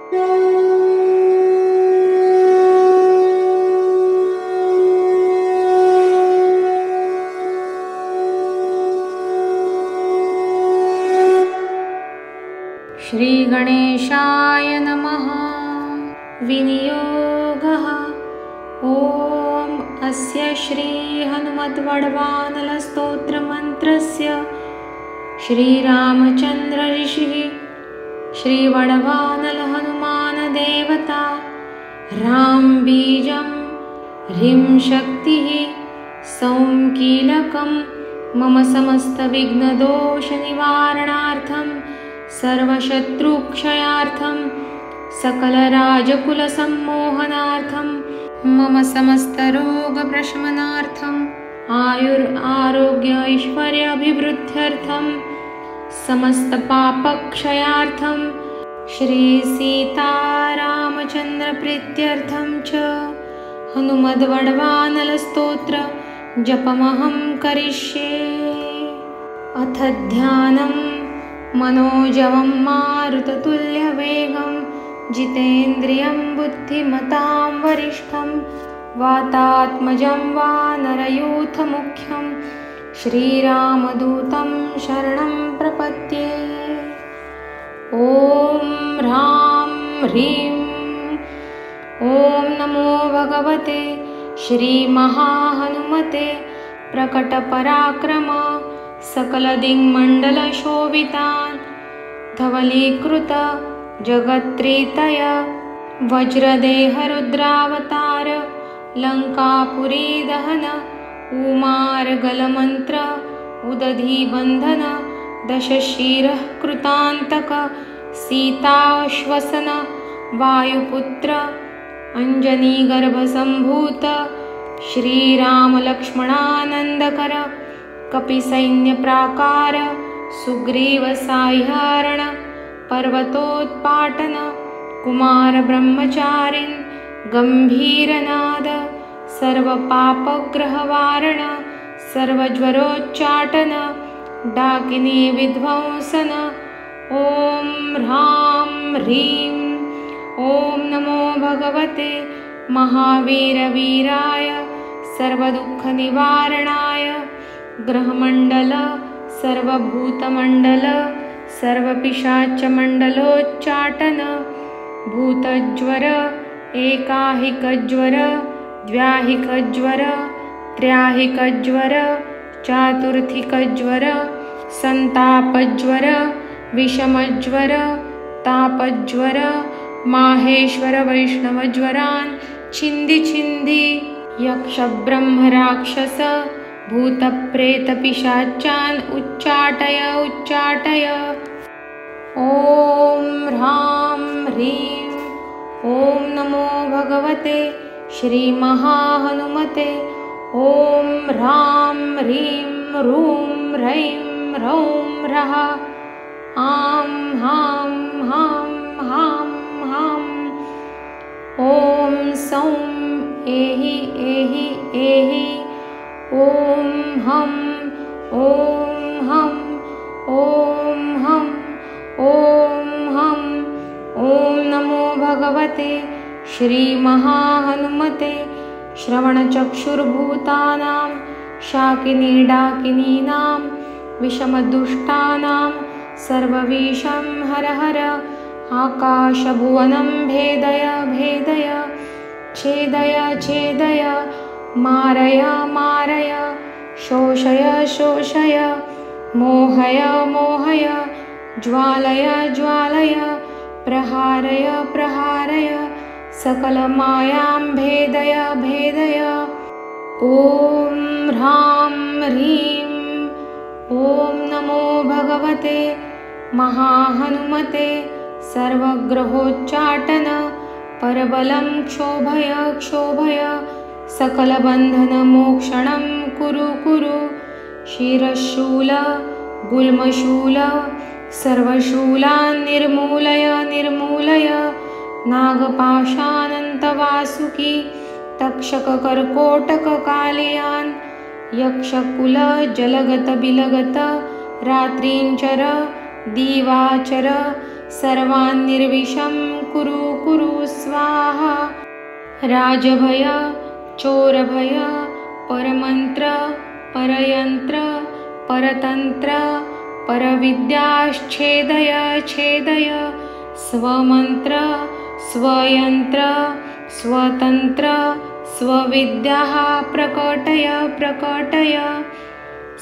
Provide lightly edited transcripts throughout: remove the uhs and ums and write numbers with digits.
श्री गणेशाय नमः। विनियोगः। ॐ अस्य श्री हनुमद्वड्वानल स्तोत्रमन्त्रस्य श्रीरामचन्द्र ऋषिः श्रीवड्वानल हनुमान देवता राम बीजं ह्रीं शक्तिः सौं कीलकं मम समस्तविघ्नदोषनिवारणार्थं सर्वशत्रुक्षयार्थं सकलराजकुलसम्मोहनार्थं मम समस्तरोगप्रशमनार्थं आयुरारोग्य ऐश्वर्याभिवृद्ध्यर्थं समस्तपापक्षयार्थं श्रीसीतारामचन्द्रप्रीत्यर्थं च हनुमद्वड्वानल स्तोत्र जपमहं करिष्ये। अथ ध्यानं मनोजवं मारुततुल्यवेगं जितेन्द्रियं बुद्धिमतां वरिष्ठं वातात्मजं वानरयूथमुख्यं श्रीरामदूतं शरणं प्रपद्ये। ॐ ह्रां ह्रीं ॐ नमो भगवते श्रीमहाहनुमते प्रकटपराक्रम सकलदिङ्मण्डलशोभितान् धवलीकृत जगत्त्रितय वज्रदेहरुद्रावतार लङ्कापुरीदहन उमार्गलमन्त्र उदधिबन्धन दशशिरः कृतान्तक सीताश्वसन वायुपुत्र अञ्जनीगर्भसम्भूत श्रीरामलक्ष्मणानन्दकर कपिसैन्यप्राकार सुग्रीवसाह्यारण पर्वतोत्पाटन कुमारब्रह्मचारिन् गम्भीरनाद सर्वपापग्रहवारण सर्वज्वरोच्चाटन डाकिनी विध्वंसन। ॐ ह्रां ह्रीं ॐ नमो भगवते महावीरवीराय सर्वदुःखनिवारणाय ग्रहमण्डल सर्वभूतमण्डल सर्वपिशाचमण्डलोच्चाटन भूतज्वर एकाहिकज्वर द्व्याहिकज्वर त्र्याहिकज्वर चातुर्थिकज्वर सन्तापज्वर विषमज्वर तापज्वर माहेश्वर वैष्णवज्वरान् छिन्दि छिन्दि यक्षब्रह्मराक्षस भूतप्रेतपिशाचान् उच्चाटय उच्चाटय। ॐ ह्रां ह्रीं ॐ नमो भगवते श्रीमहाहनुमते ॐ ह्रां ह्रीं ह्रूं ह्रैं ह्रौं ह्रः आं हां हां हां हां। ॐ सौं एहि एहि एहि ॐ हं ॐ हं ॐ हं ॐ हं। ॐ नमो भगवते श्रीमहाहनुमते श्रवणचक्षुर्भूतानां शाकिनीडाकिनीनां विषमदुष्टानां सर्वविषं हर हर आकाशभुवनं भेदय भेदय छेदय छेदय मारय मारय शोषय शोषय मोहय मोहय ज्वालय ज्वालय प्रहारय प्रहारय सकलमायां भेदय भेदय। ॐ ह्रां ह्रीं ॐ नमो भगवते महाहनुमते सर्वग्रहोच्चाटन परबलं क्षोभय क्षोभय सकलबन्धनमोक्षणं कुरु कुरु। शिरशूल गुल्मशूल सर्वशूलान् निर्मूलय निर्मूलय नागपाशानन्तवासुकी तक्षककर्कोटककालियान् यक्षकुलजलगतबिलगत रात्रिञ्चर दीवाचर सर्वान् निर्विषं कुरु कुरु स्वाहा। राजभय चोरभय परमंत्र परयंत्र परतंत्र परविद्याश्छेदय छेदय स्वमंत्र स्वयंत्र स्वतंत्र स्वविद्याः प्रकटय प्रकटय।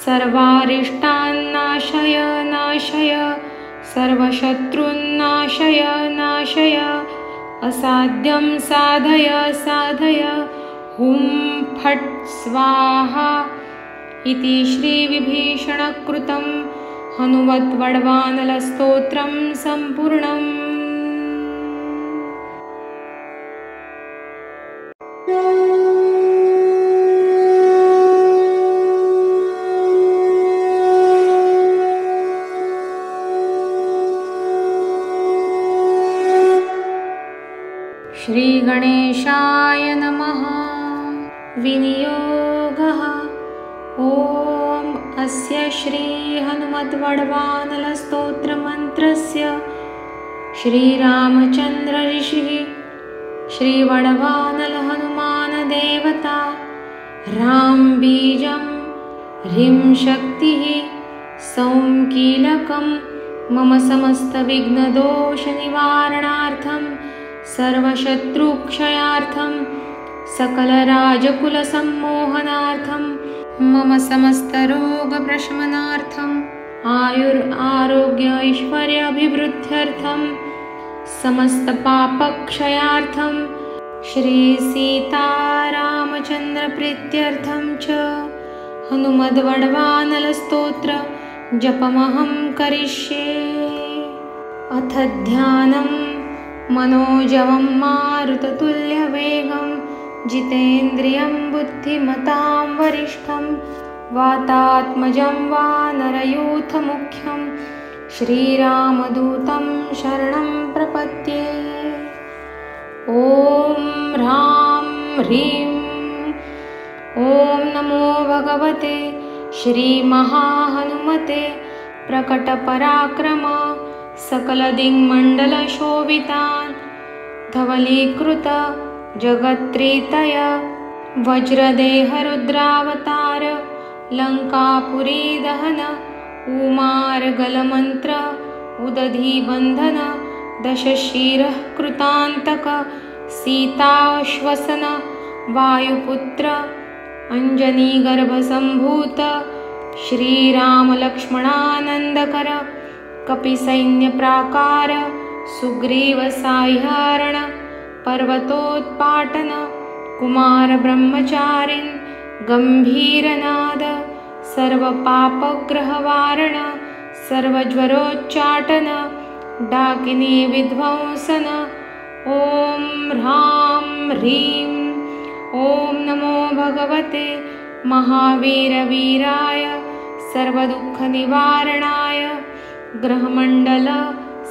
सर्वारिष्टान्नाशय नाशय सर्वशत्रुन्नाशय नाशय। असाध्यं साधय साधय हुं फट् स्वाहा। इति श्रीविभीषणकृतं हनुमद्वड्वानलस्तोत्रं सम्पूर्णम्। श्रीगणेशाय नमः। विनियोगः। ॐ अस्य श्रीहनुमद्वड्वानलस्तोत्रमन्त्रस्य श्रीरामचन्द्र ऋषिः श्रीवड्वानलहनुमानदेवता राम बीजं ह्रीं शक्तिः सौं कीलकं मम समस्तविघ्नदोषनिवारणार्थं सर्वशत्रुक्षयार्थं सकलराजकुलसम्मोहनार्थं मम समस्तरोगप्रशमनार्थं आयुरारोग्य ऐश्वर्याभिवृद्ध्यर्थं समस्तपापक्षयार्थं श्रीसीतारामचन्द्रप्रीत्यर्थं च हनुमद्वड्वानलस्तोत्र जपमहं करिष्ये। अथ ध्यानं मनोजवं मारुततुल्यवेगं जितेन्द्रियं बुद्धिमतां वरिष्ठं वातात्मजं वानरयूथमुख्यं श्रीरामदूतं शरणं प्रपद्ये। ॐ ह्रां ह्रीं ॐ नमो भगवते श्रीमहाहनुमते प्रकटपराक्रम सकलदिङ्मण्डलशोभितान् धवलीकृत जगत्त्रितय वज्रदेहरुद्रावतार लङ्कापुरीदहन उमार्गलमन्त्र उदधिबन्धन दशशिरः कृतान्तक सीताश्वसन वायुपुत्र अञ्जनीगर्भसम्भूत श्रीरामलक्ष्मणानन्दकर कपिसैन्यप्राकार सुग्रीवसाह्यारण पर्वतोत्पाटन कुमारब्रह्मचारिन् गम्भीरनाद सर्वपापग्रहवारण सर्वज्वरोच्चाटन डाकिनी विध्वंसन। ॐ ह्रां ह्रीं ॐ नमो भगवते महावीरवीराय सर्वदुःखनिवारणाय ग्रहमण्डल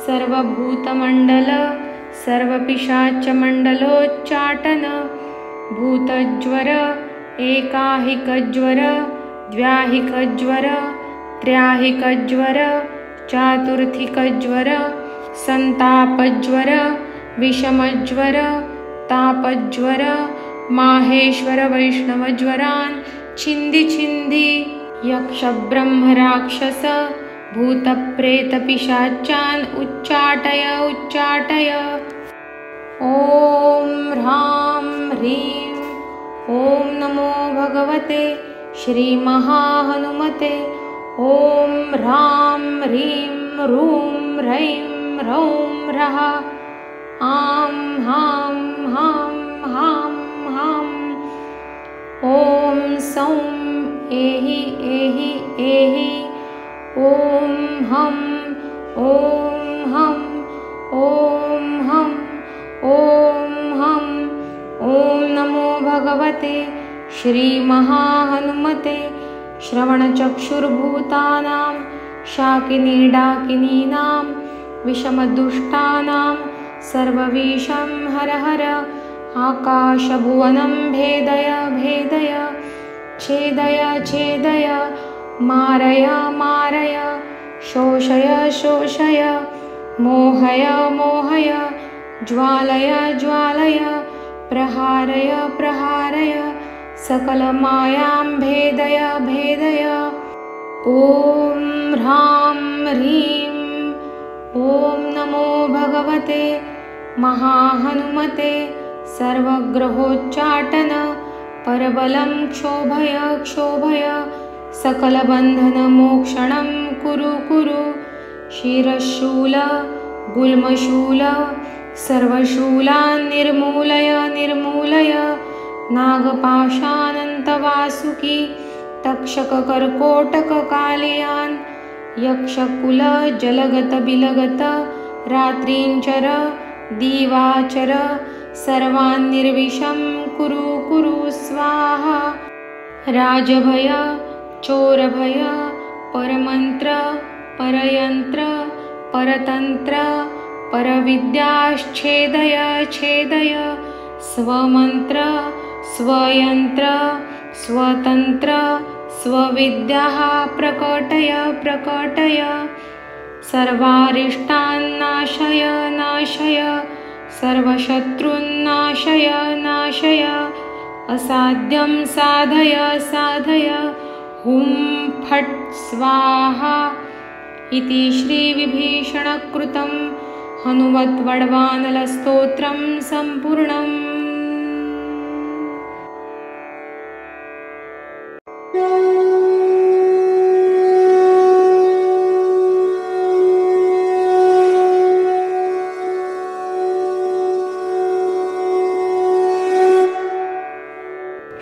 सर्वभूतमण्डल सर्वपिशाचमण्डलोच्चाटन भूतज्वर एकाहिकज्वर द्व्याहिकज्वर त्र्याहिकज्वर चातुर्थिकज्वर संतापज्वर विषमज्वर तापज्वर माहेश्वर वैष्णवज्वरान् छिन्धि छिन्धि यक्षब्रह्मराक्षस भूतप्रेतपिशाचान् उच्चाटय उच्चाटय। ॐ ह्रां ह्रीं ॐ नमो भगवते श्रीमहाहनुमते ॐ ह्रां ह्रीं ह्रूं ह्रैं ह्रौं ह्रः आं हां हां हां हां। ॐ सौं एहि एहि एहि ॐ हं ॐ हं ॐ हं ॐ हं। ॐ नमो भगवते श्रीमहाहनुमते श्रवणचक्षुर्भूतानां शाकिनीडाकिनीनां विषमदुष्टानां सर्वविषं हर हर आकाशभुवनं भेदय भेदय छेदय छेदय मारय मारय शोषय शोषय मोहय मोहय ज्वालय ज्वालय प्रहारय प्रहारय सकलमायां भेदय भेदय। ॐ ह्रां ह्रीं ॐ नमो भगवते महाहनुमते सर्वग्रहोच्चाटन परबलं क्षोभय क्षोभय सकलबन्धनमोक्षणं कुरु कुरु। शिरशूल गुल्मशूल सर्वशूलान् निर्मूलय निर्मूलय। नागपाशानन्तवासुकी तक्षककर्कोटककालियान् यक्षकुल जलगत बिलगत रात्रिञ्चर दीवाचर सर्वान् निर्विषं कुरु कुरु स्वाहा। राजभय चोरभय परमन्त्र परयन्त्र परतन्त्र परविद्याश्छेदय छेदय। स्वमन्त्र स्वयन्त्र स्वतन्त्र स्वविद्याः प्रकटय प्रकटय। सर्वारिष्टान् नाशय नाशय सर्वशत्रून्नाशय नाशय। असाध्यं साधय साधय हुं फट् स्वाहा इति श्रीविभीषणकृतं हनुमद्वड्वानलस्तोत्रं सम्पूर्णम्।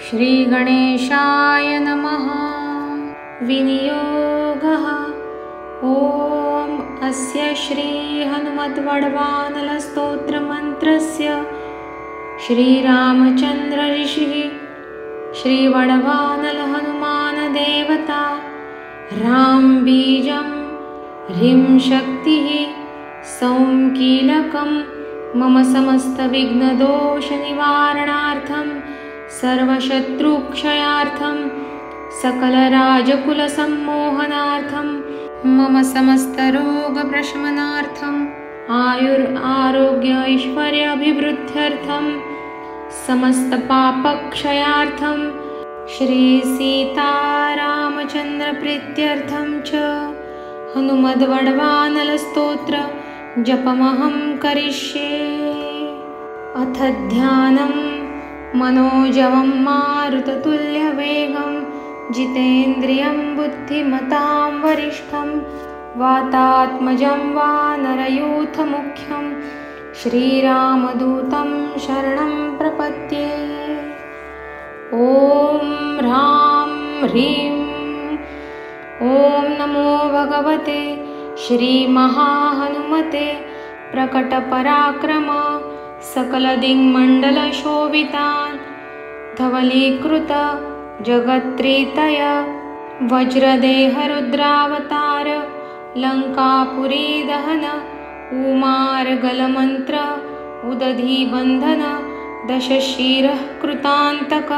श्रीगणेशाय नमः। विनियोगः। ॐ अस्य श्रीहनुमद्वड्वानलस्तोत्रमन्त्रस्य श्रीरामचन्द्रऋषिः श्रीवड्वानलहनुमानदेवता रां बीजं ह्रीं शक्तिः सौं कीलकं मम समस्तविघ्नदोषनिवारणार्थं सर्वशत्रुक्षयार्थं सकलराजकुलसम्मोहनार्थं मम समस्तरोगप्रशमनार्थं आयुरारोग्य ऐश्वर्याभिवृद्ध्यर्थं समस्तपापक्षयार्थं श्रीसीतारामचन्द्रप्रीत्यर्थं च हनुमद्वड्वानलस्तोत्र जपमहं करिष्ये। अथ ध्यानं मनोजवं मारुततुल्यवेगं जितेन्द्रियं बुद्धिमतां वरिष्ठं वातात्मजं वानरयूथमुख्यं श्रीरामदूतं शरणं प्रपद्ये। ॐ ह्रां ह्रीं ॐ नमो भगवते श्रीमहाहनुमते प्रकटपराक्रम सकलदिङ्मण्डलशोभितान् धवलीकृत जगत्त्रितय वज्रदेहरुद्रावतार लङ्कापुरीदहन उमार्गलमन्त्र उदधिबन्धन दशशिरः कृतान्तक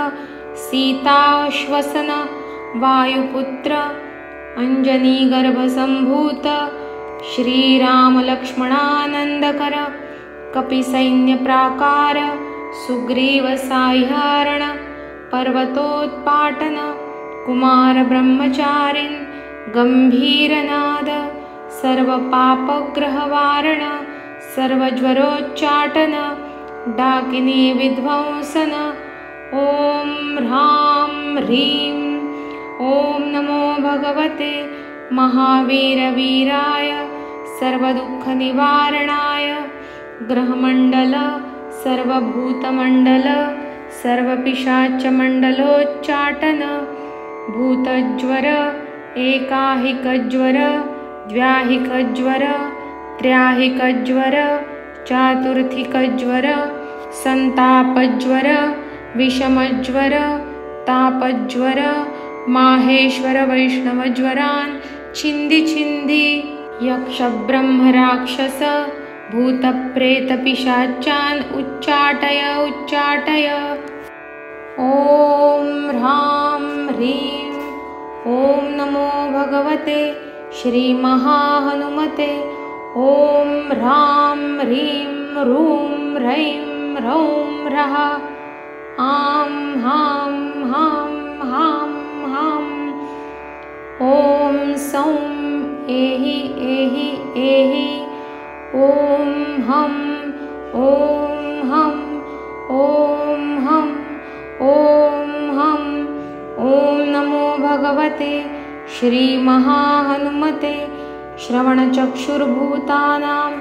सीताश्वसन वायुपुत्र अञ्जनीगर्भसम्भूत श्रीरामलक्ष्मणानन्दकर कपिसैन्यप्राकार सुग्रीवसाह्यारण पर्वतोत्पाटन कुमारब्रह्मचारिन् गम्भीरनाद सर्वपापग्रहवारण सर्वज्वरोच्चाटन डाकिनी विध्वंसन। ॐ ह्रां ह्रीं ॐ नमो भगवते महावीरवीराय सर्वदुःखनिवारणाय ग्रहमण्डल सर्वभूतमण्डल सर्वपिशाचमण्डलोच्चाटन भूतज्वर एकाहिकज्वर द्व्याहिकज्वर त्र्याहिकज्वर चातुर्थिकज्वर सन्तापज्वर विषमज्वर तापज्वर माहेश्वर वैष्णवज्वरान् छिन्धि छिन्धि यक्षब्रह्मराक्षस भूतप्रेतपिशाचान् उच्चाटय उच्चाटय। ॐ ह्रां ह्रीं ॐ नमो भगवते श्रीमहाहनुमते ॐ ह्रां ह्रीं ह्रूं ह्रैं ह्रौं ह्रः आं हां हां हां हां। ॐ सौं एहि एहि एहि ॐ हं ॐ हं ॐ हं ॐ हं। ॐ नमो भगवते श्रीमहाहनुमते श्रवणचक्षुर्भूतानां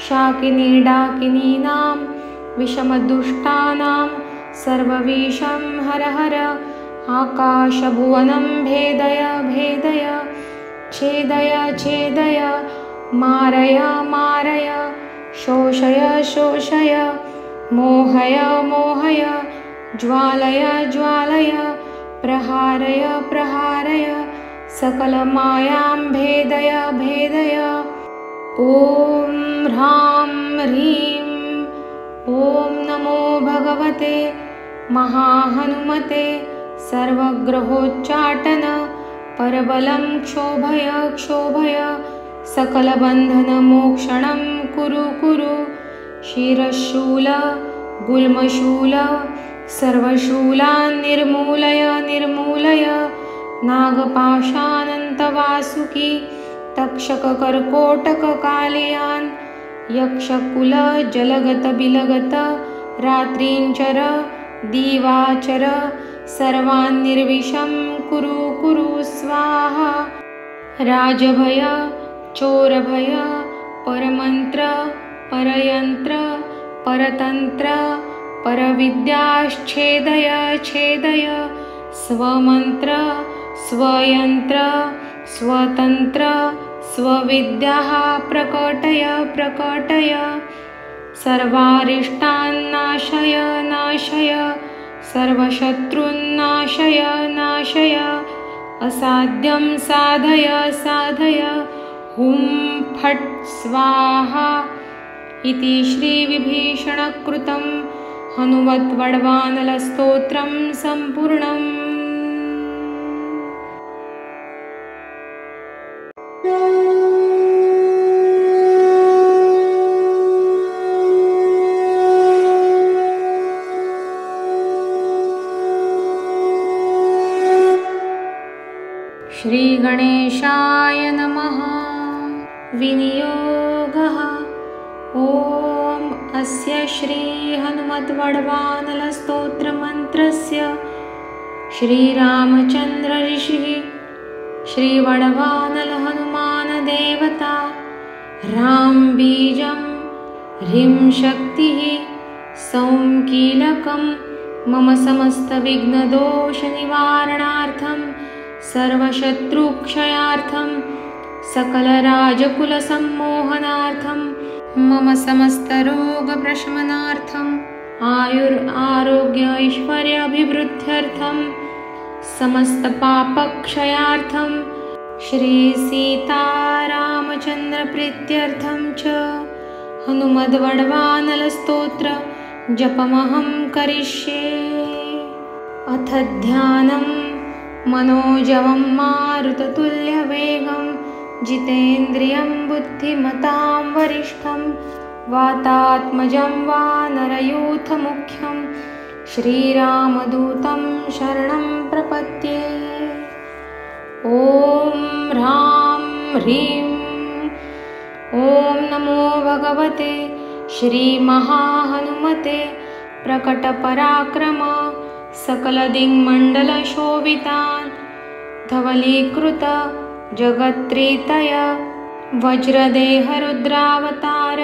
शाकिनीडाकिनीनां विषमदुष्टानां सर्वविषं हर हर। आकाशभुवनं भेदय भेदय छेदय छेदय मारय मारय शोषय शोषय मोहय मोहय ज्वालय ज्वालय प्रहारय प्रहारय सकलमायां भेदय भेदय। ॐ ह्रां ह्रीं ॐ नमो भगवते महाहनुमते सर्वग्रहोच्चाटन परबलं क्षोभय क्षोभय सकलबन्धनमोक्षणं कुरु कुरु। शिरशूल गुल्मशूल सर्वशूलान् निर्मूलय निर्मूलय नागपाशानन्तवासुकी तक्षककर्कोटककालियान् यक्षकुलजलगतबिलगत रात्रिञ्चर दीवाचर सर्वान् निर्विषं कुरु कुरु स्वाहा। राजभय चोरभय परमन्त्र परयन्त्र परतन्त्र परविद्याश्छेदय छेदय स्वमन्त्र स्वयन्त्र स्वतन्त्र स्वविद्याः प्रकटय प्रकटय। सर्वारिष्टान्नाशय नाशय सर्वशत्रुन्नाशय नाशय असाध्यं साधय साधय हुं फट् स्वाहा इति श्रीविभीषणकृतं हनुमद्वड्वानलस्तोत्रं सम्पूर्णम्। श्रीगणेशाय नमः। विनियोगः ॐ अस्य श्रीहनुमद्वड्वानलस्तोत्रमन्त्रस्य श्रीरामचन्द्रऋषिः श्रीवड्वानलहनुमानदेवता ह्रां बीजं ह्रीं शक्तिः सौं कीलकं मम समस्तविघ्नदोषनिवारणार्थं सर्वशत्रुक्षयार्थं सकलराजकुलसम्मोहनार्थं मम समस्तरोगप्रशमनार्थं आयुरारोग्य ऐश्वर्याभिवृद्ध्यर्थं समस्तपापक्षयार्थं श्रीसीतारामचन्द्रप्रीत्यर्थं च हनुमद्वड्वानलस्तोत्र जपमहं करिष्ये। अथ ध्यानं मनोजवं मारुततुल्यवेगं जितेन्द्रियं बुद्धिमतां वरिष्ठं वातात्मजं वानरयूथमुख्यं श्रीरामदूतं शरणं प्रपद्ये। ॐ ह्रां ह्रीं ॐ नमो भगवते श्रीमहाहनुमते प्रकटपराक्रम सकलदिङ्मण्डलशोभितान् धवलीकृत जगत्त्रितय वज्रदेहरुद्रावतार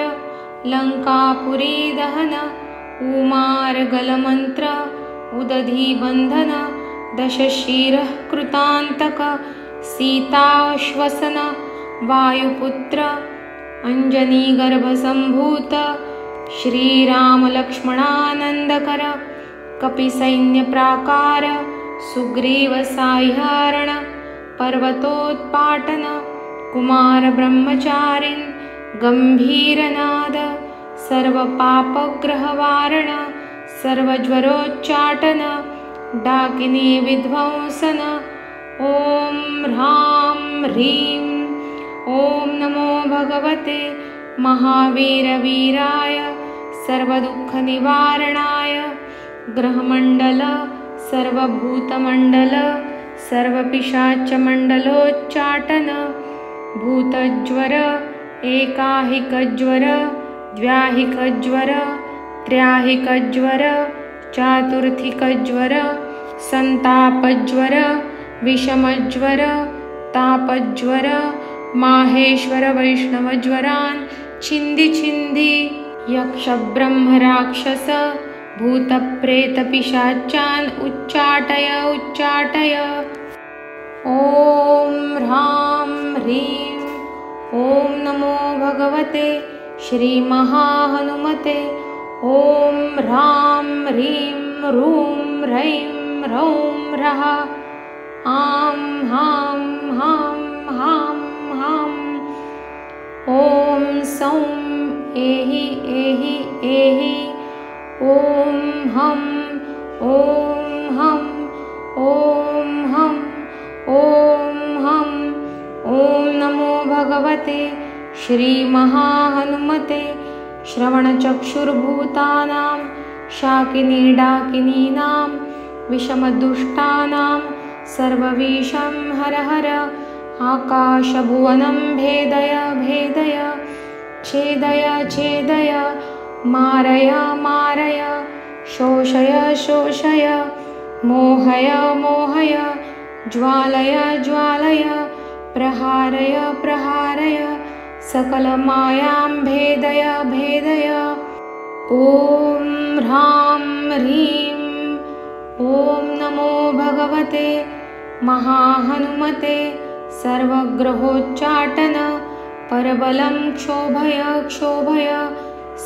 लङ्कापुरीदहन उमार्गलमन्त्र उदधिबन्धन दशशिरः कृतान्तक सीताश्वसन वायुपुत्र अञ्जनीगर्भसम्भूत श्रीरामलक्ष्मणानन्दकर कपिसैन्यप्राकार सुग्रीवसाह्यारण पर्वतोत्पाटन कुमारब्रह्मचारिन् गम्भीरनाद सर्वपापग्रहवारण सर्वज्वरोच्चाटन डाकिनी विध्वंसन। ॐ ह्रां ह्रीं ॐ नमो भगवते महावीरवीराय सर्वदुःखनिवारणाय ग्रहमण्डल सर्वभूतमण्डल सर्वपिशाचमण्डलोच्चाटन भूतज्वर एकाहिकज्वर द्व्याहिकज्वर त्र्याहिकज्वर चातुर्थिकज्वर संतापज्वर विषमज्वर तापज्वर माहेश्वर वैष्णवज्वरान् छिन्धि छिन्धि यक्षब्रह्मराक्षस भूतप्रेतपिशाचान् उच्चाटय उच्चाटय। ॐ ह्रां ह्रीं ॐ नमो भगवते श्रीमहाहनुमते ॐ ह्रां ह्रीं ह्रूं ह्रैं ह्रौं ह्रः आं हां हां हां हां ॐ सौं एहि एहि एहि ॐ हं ॐ हं ॐ हं ॐ हं ॐ नमो भगवते श्रीमहाहनुमते श्रवणचक्षुर्भूतानां शाकिनीडाकिनीनां विषमदुष्टानां सर्वविषं हर हर आकाशभुवनं भेदय भेदय छेदय छेदय मारय मारय शोषय शोषय मोहय मोहय ज्वालय ज्वालय प्रहारय प्रहारय सकलमायां भेदय भेदय। ॐ ह्रां ह्रीं ॐ नमो भगवते महाहनुमते सर्वग्रहोच्चाटन परबलं क्षोभय क्षोभय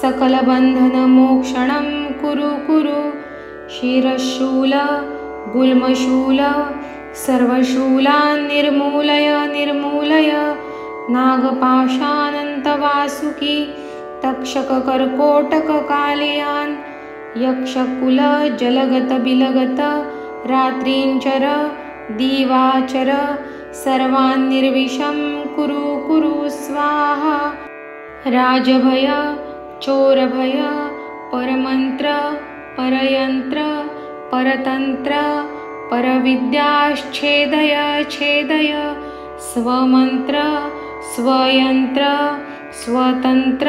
सकलबन्धनमोक्षणं कुरु कुरु शिरशूल गुल्मशूल सर्वशूलान् निर्मूलय निर्मूलय नागपाशानन्तवासुकी तक्षककर्कोटककालियान् यक्षकुलजलगतबिलगत रात्रिञ्चर दीवाचर सर्वान् निर्विषं कुरु कुरु स्वाहा। राजभय चोरभय परमन्त्र परयन्त्र परतन्त्र परविद्याश्छेदय छेदय स्वमन्त्र स्वयन्त्र स्वतन्त्र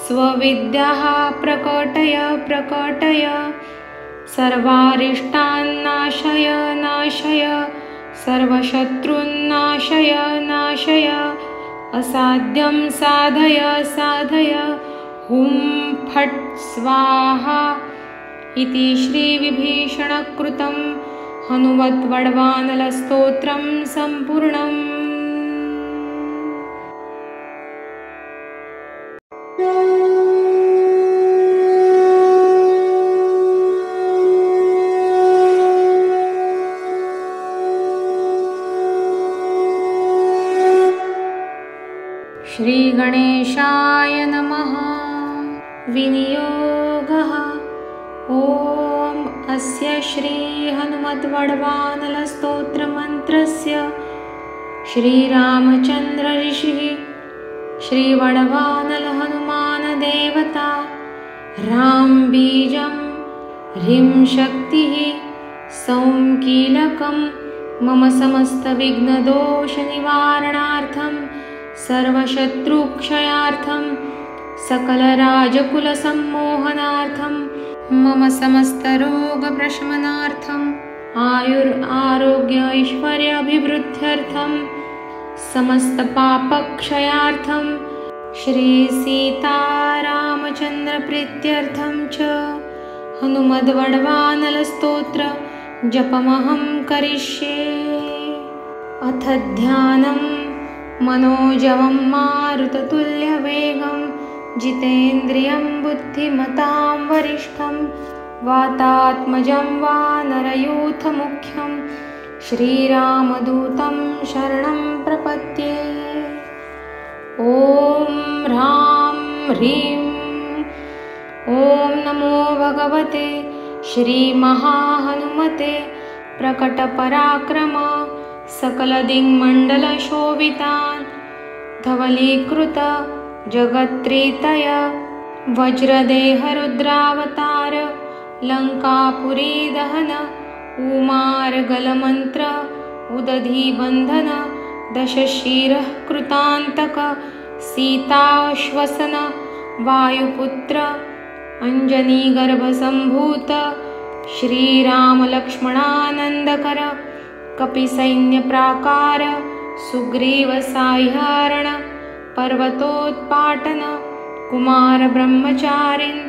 स्वविद्याः प्रकटय प्रकटय सर्वारिष्टान् नाशय नाशय सर्वशत्रुन्नाशय नाशय असाध्यं साधय साधय हुं फट् स्वाहा इति श्रीविभीषणकृतं हनुमद्वड्वानलस्तोत्रं सम्पूर्णम्। श्रीगणेशाय नमः। विनियोगः ॐ अस्य श्रीहनुमद्वड्वानलस्तोत्रमन्त्रस्य श्रीरामचन्द्र ऋषिः श्रीवड्वानलहनुमानदेवता रां बीजं ह्रीं शक्तिः सौं कीलकं मम समस्तविघ्नदोषनिवारणार्थं सर्वशत्रुक्षयार्थं सकलराजकुलसम्मोहनार्थं मम समस्तरोगप्रशमनार्थं आयुरारोग्य ऐश्वर्याभिवृद्ध्यर्थं समस्तपापक्षयार्थं श्रीसीतारामचन्द्रप्रीत्यर्थं च हनुमद्वड्वानलस्तोत्र जपमहं करिष्ये। अथ ध्यानं मनोजवं मारुततुल्यवेगं जितेन्द्रियं बुद्धिमतां वरिष्ठं वातात्मजं वानरयूथमुख्यं श्रीरामदूतं शरणं प्रपद्ये। ॐ ह्रां ह्रीं ॐ नमो भगवते श्रीमहाहनुमते प्रकटपराक्रम सकलदिङ्मण्डलशोभितान् धवलीकृत जगत्त्रितय वज्रदेह रुद्रावतार लंकापुरी दहन उमार्गलमन्त्र उदधिबन्धन दशशिरः कृतान्तक सीताश्वसन वायुपुत्र अंजनीगर्भसम्भूत श्रीरामलक्ष्मणानन्दकर कपिसैन्यप्राकार सुग्रीवसाह्यारण पर्वतोत्पाटन कुमारब्रह्मचारिन्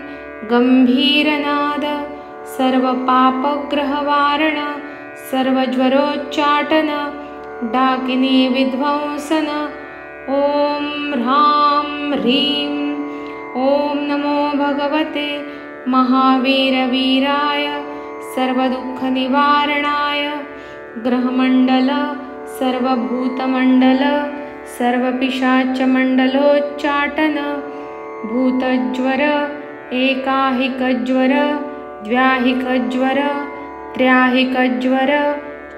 गम्भीरनाद सर्वपापग्रहवारण सर्वज्वरोच्चाटन डाकिनी विध्वंसन ॐ ह्रां ह्रीं ॐ नमो भगवते महावीरवीराय सर्वदुःखनिवारणाय ग्रहमण्डल सर्वभूतमण्डल सर्वपिशाचमण्डलोच्चाटन भूतज्वर एकाहिकज्वर द्व्याहिकज्वर त्र्याहिकज्वर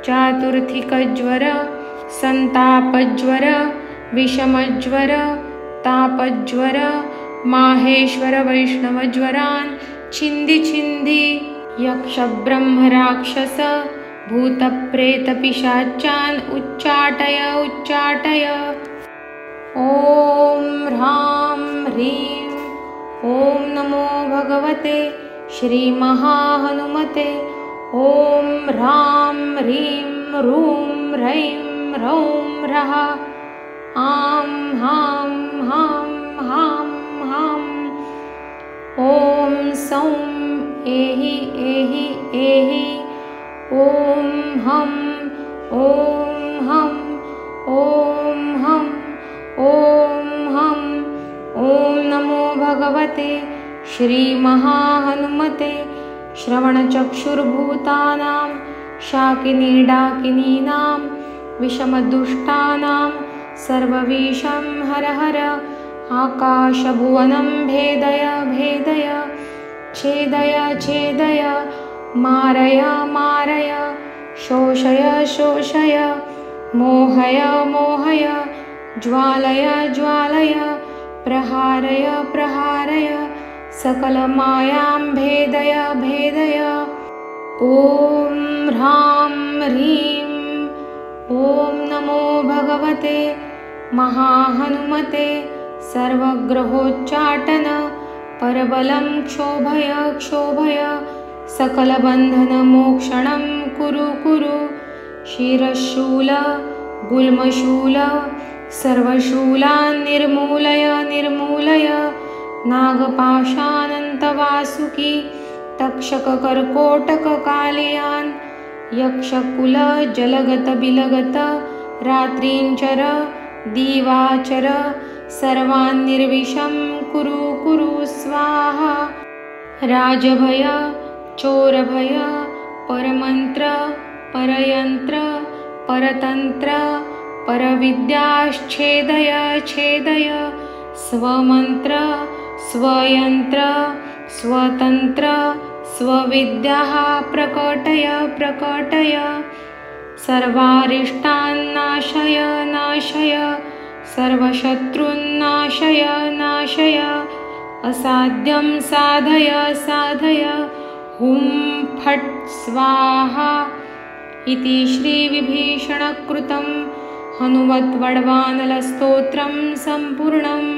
चातुर्थिकज्वर संतापज्वर विषमज्वर तापज्वर माहेश्वर वैष्णवज्वरान् छिन्धि छिन्धि यक्षब्रह्मराक्षस भूतप्रेतपिशाचान् उच्चाटय उच्चाटय ॐ ह्रां ह्रीं ॐ नमो भगवते श्रीमहाहनुमते ॐ ह्रां ह्रीं ह्रूं ह्रैं ह्रौं ह्रः आं हां हां हां हां ॐ सौं एहि एहि एहि ॐ हं ॐ हं ॐ हं ॐ हं ॐ नमो भगवते श्रीमहाहनुमते श्रवणचक्षुर्भूतानां शाकिनीडाकिनीनां विषमदुष्टानां सर्वविषं हर हर आकाशभुवनं भेदय भेदय छेदय छेदय मारय मारय शोषय शोषय मोहय मोहय ज्वालय ज्वालय प्रहारय प्रहारय सकलमायां भेदय भेदय ॐ ह्रां ह्रीं ॐ नमो भगवते महाहनुमते सर्वग्रहोच्चाटन परबलं क्षोभय क्षोभय सकलबन्धनमोक्षणं कुरु कुरु शिरशूल गुल्मशूल सर्वशूलान् निर्मूलय निर्मूलय नागपाशानन्तवासुकी तक्षककर्कोटककालियान् यक्षकुलजलगतबिलगत रात्रिञ्चर दीवाचर सर्वान् निर्विषं कुरु कुरु स्वाहा राजभय चोरभय परमन्त्र परयन्त्र परतन्त्र परविद्याश्छेदय छेदय स्वमन्त्र स्वयन्त्र स्वतन्त्र स्वविद्याः प्रकटय प्रकटय सर्वारिष्टान् नाशय नाशय सर्वशत्रुन्नाशय नाशय असाध्यं साधय साधय हुं फट् स्वाहा इति श्रीविभीषणकृतं हनुमद्वड्वानलस्तोत्रं सम्पूर्णम्।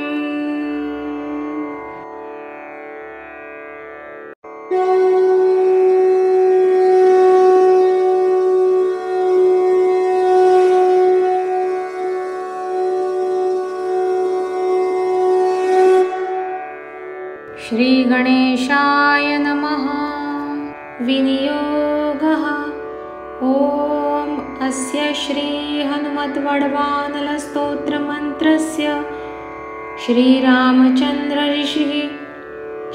श्रीगणेशाय नमः। विनियोगः ॐ अस्य श्रीहनुमद्वड्वानलस्तोत्रमन्त्रस्य श्रीरामचन्द्र ऋषिः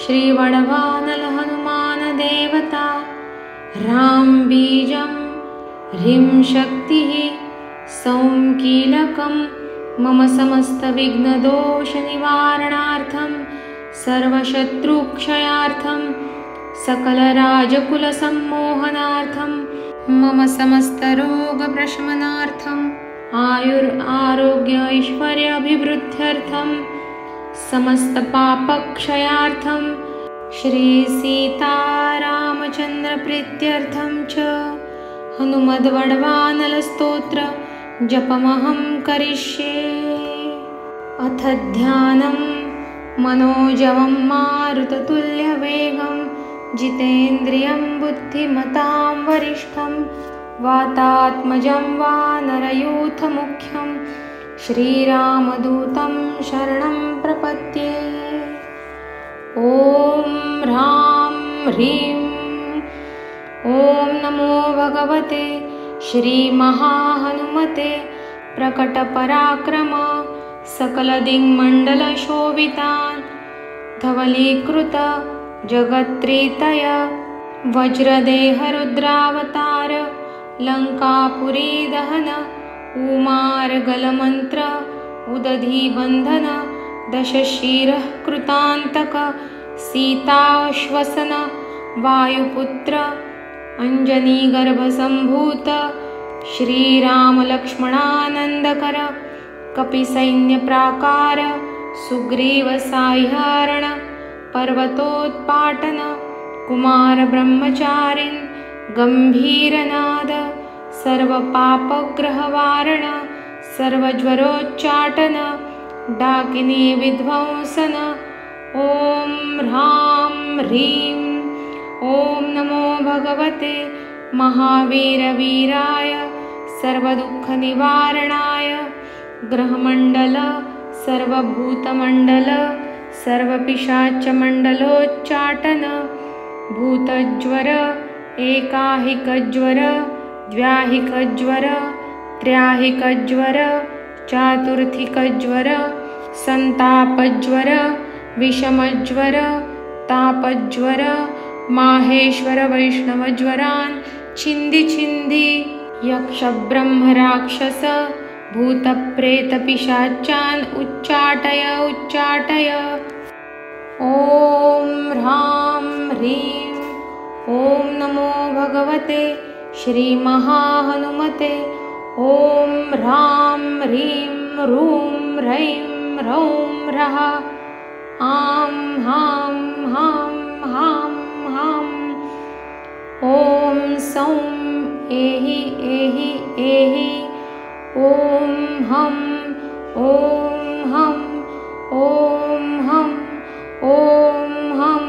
श्रीवड्वानलहनुमानदेवता रां बीजं ह्रीं शक्तिः सौं कीलकं मम समस्तविघ्नदोषनिवारणार्थं सर्वशत्रुक्षयार्थं सकलराजकुलसम्मोहनार्थं मम समस्तरोगप्रशमनार्थं आयुरारोग्य ऐश्वर्याभिवृद्ध्यर्थं समस्तपापक्षयार्थं श्रीसीतारामचन्द्रप्रीत्यर्थं च हनुमद्वड्वानलस्तोत्र जपमहं करिष्ये। अथ ध्यानं मनोजवं मारुततुल्यवेगं जितेन्द्रियं बुद्धिमतां वरिष्ठं वातात्मजं वानरयूथमुख्यं श्रीरामदूतं शरणं प्रपद्ये। ॐ ह्रां ह्रीं ॐ नमो भगवते श्रीमहाहनुमते प्रकटपराक्रम सकलदिङ्मण्डलशोभितान् धवलीकृत जगत्त्रितय वज्रदेहरुद्रावतार लङ्कापुरीदहन उमार्गलमन्त्र उदधिबन्धन दशशिरः कृतान्तक सीताश्वसन वायुपुत्र अञ्जनीगर्भसम्भूत श्रीरामलक्ष्मणानन्दकर कपिसैन्यप्राकार सुग्रीवसाह्यारण पर्वतोत्पाटन कुमारब्रह्मचारिन् गम्भीरनाद सर्वपापग्रहवारण सर्वज्वरोच्चाटन डाकिनी विध्वंसन। ॐ ह्रां ह्रीं ॐ नमो भगवते महावीरवीराय सर्वदुःखनिवारणाय ग्रहमण्डल सर्वभूतमण्डल सर्वपिशाचमण्डलोच्चाटन भूतज्वर एकाहिकज्वर द्व्याहिकज्वर त्र्याहिकज्वर चातुर्थिकज्वर सन्तापज्वर विषमज्वर तापज्वर माहेश्वर वैष्णवज्वरान् छिन्दि छिन्दि यक्षब्रह्मराक्षस भूतप्रेतपिशाचान् उच्चाटय उच्चाटय। ॐ ह्रां ह्रीं ॐ नमो भगवते श्रीमहाहनुमते ॐ ह्रां ह्रीं ह्रूं ह्रैं ह्रौं ह्रः आं हां हां हां हां। ॐ सौं एहि एहि एहि ॐ हं ॐ हं ॐ हं ॐ हं।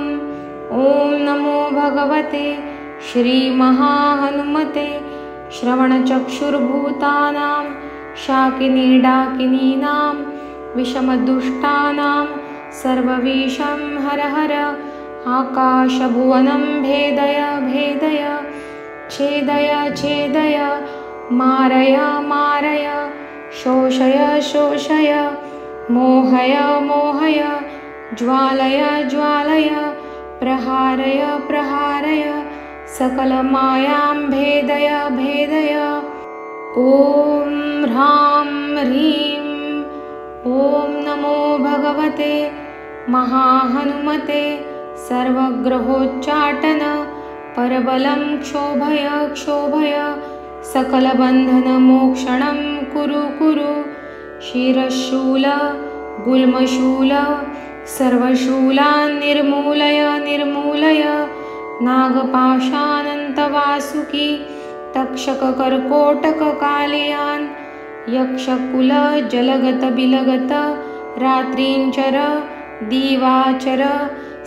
ॐ नमो भगवते श्रीमहाहनुमते श्रवणचक्षुर्भूतानां शाकिनीडाकिनीनां विषमदुष्टानां सर्वविषं हर हर आकाशभुवनं भेदय भेदय छेदय छेदय मारय मारय शोषय शोषय मोहय मोहय ज्वालय ज्वालय प्रहारय प्रहारय सकलमायां भेदय भेदय। ॐ ह्रां ह्रीं ॐ नमो भगवते महाहनुमते सर्वग्रहोच्चाटन परबलं क्षोभय क्षोभय सकलबन्धनमोक्षणं कुरु कुरु शिरशूल गुल्मशूल सर्वशूलान् निर्मूलय निर्मूलय नागपाशानन्तवासुकी तक्षककर्कोटककालियान् यक्षकुलजलगतबिलगत रात्रिञ्चर दीवाचर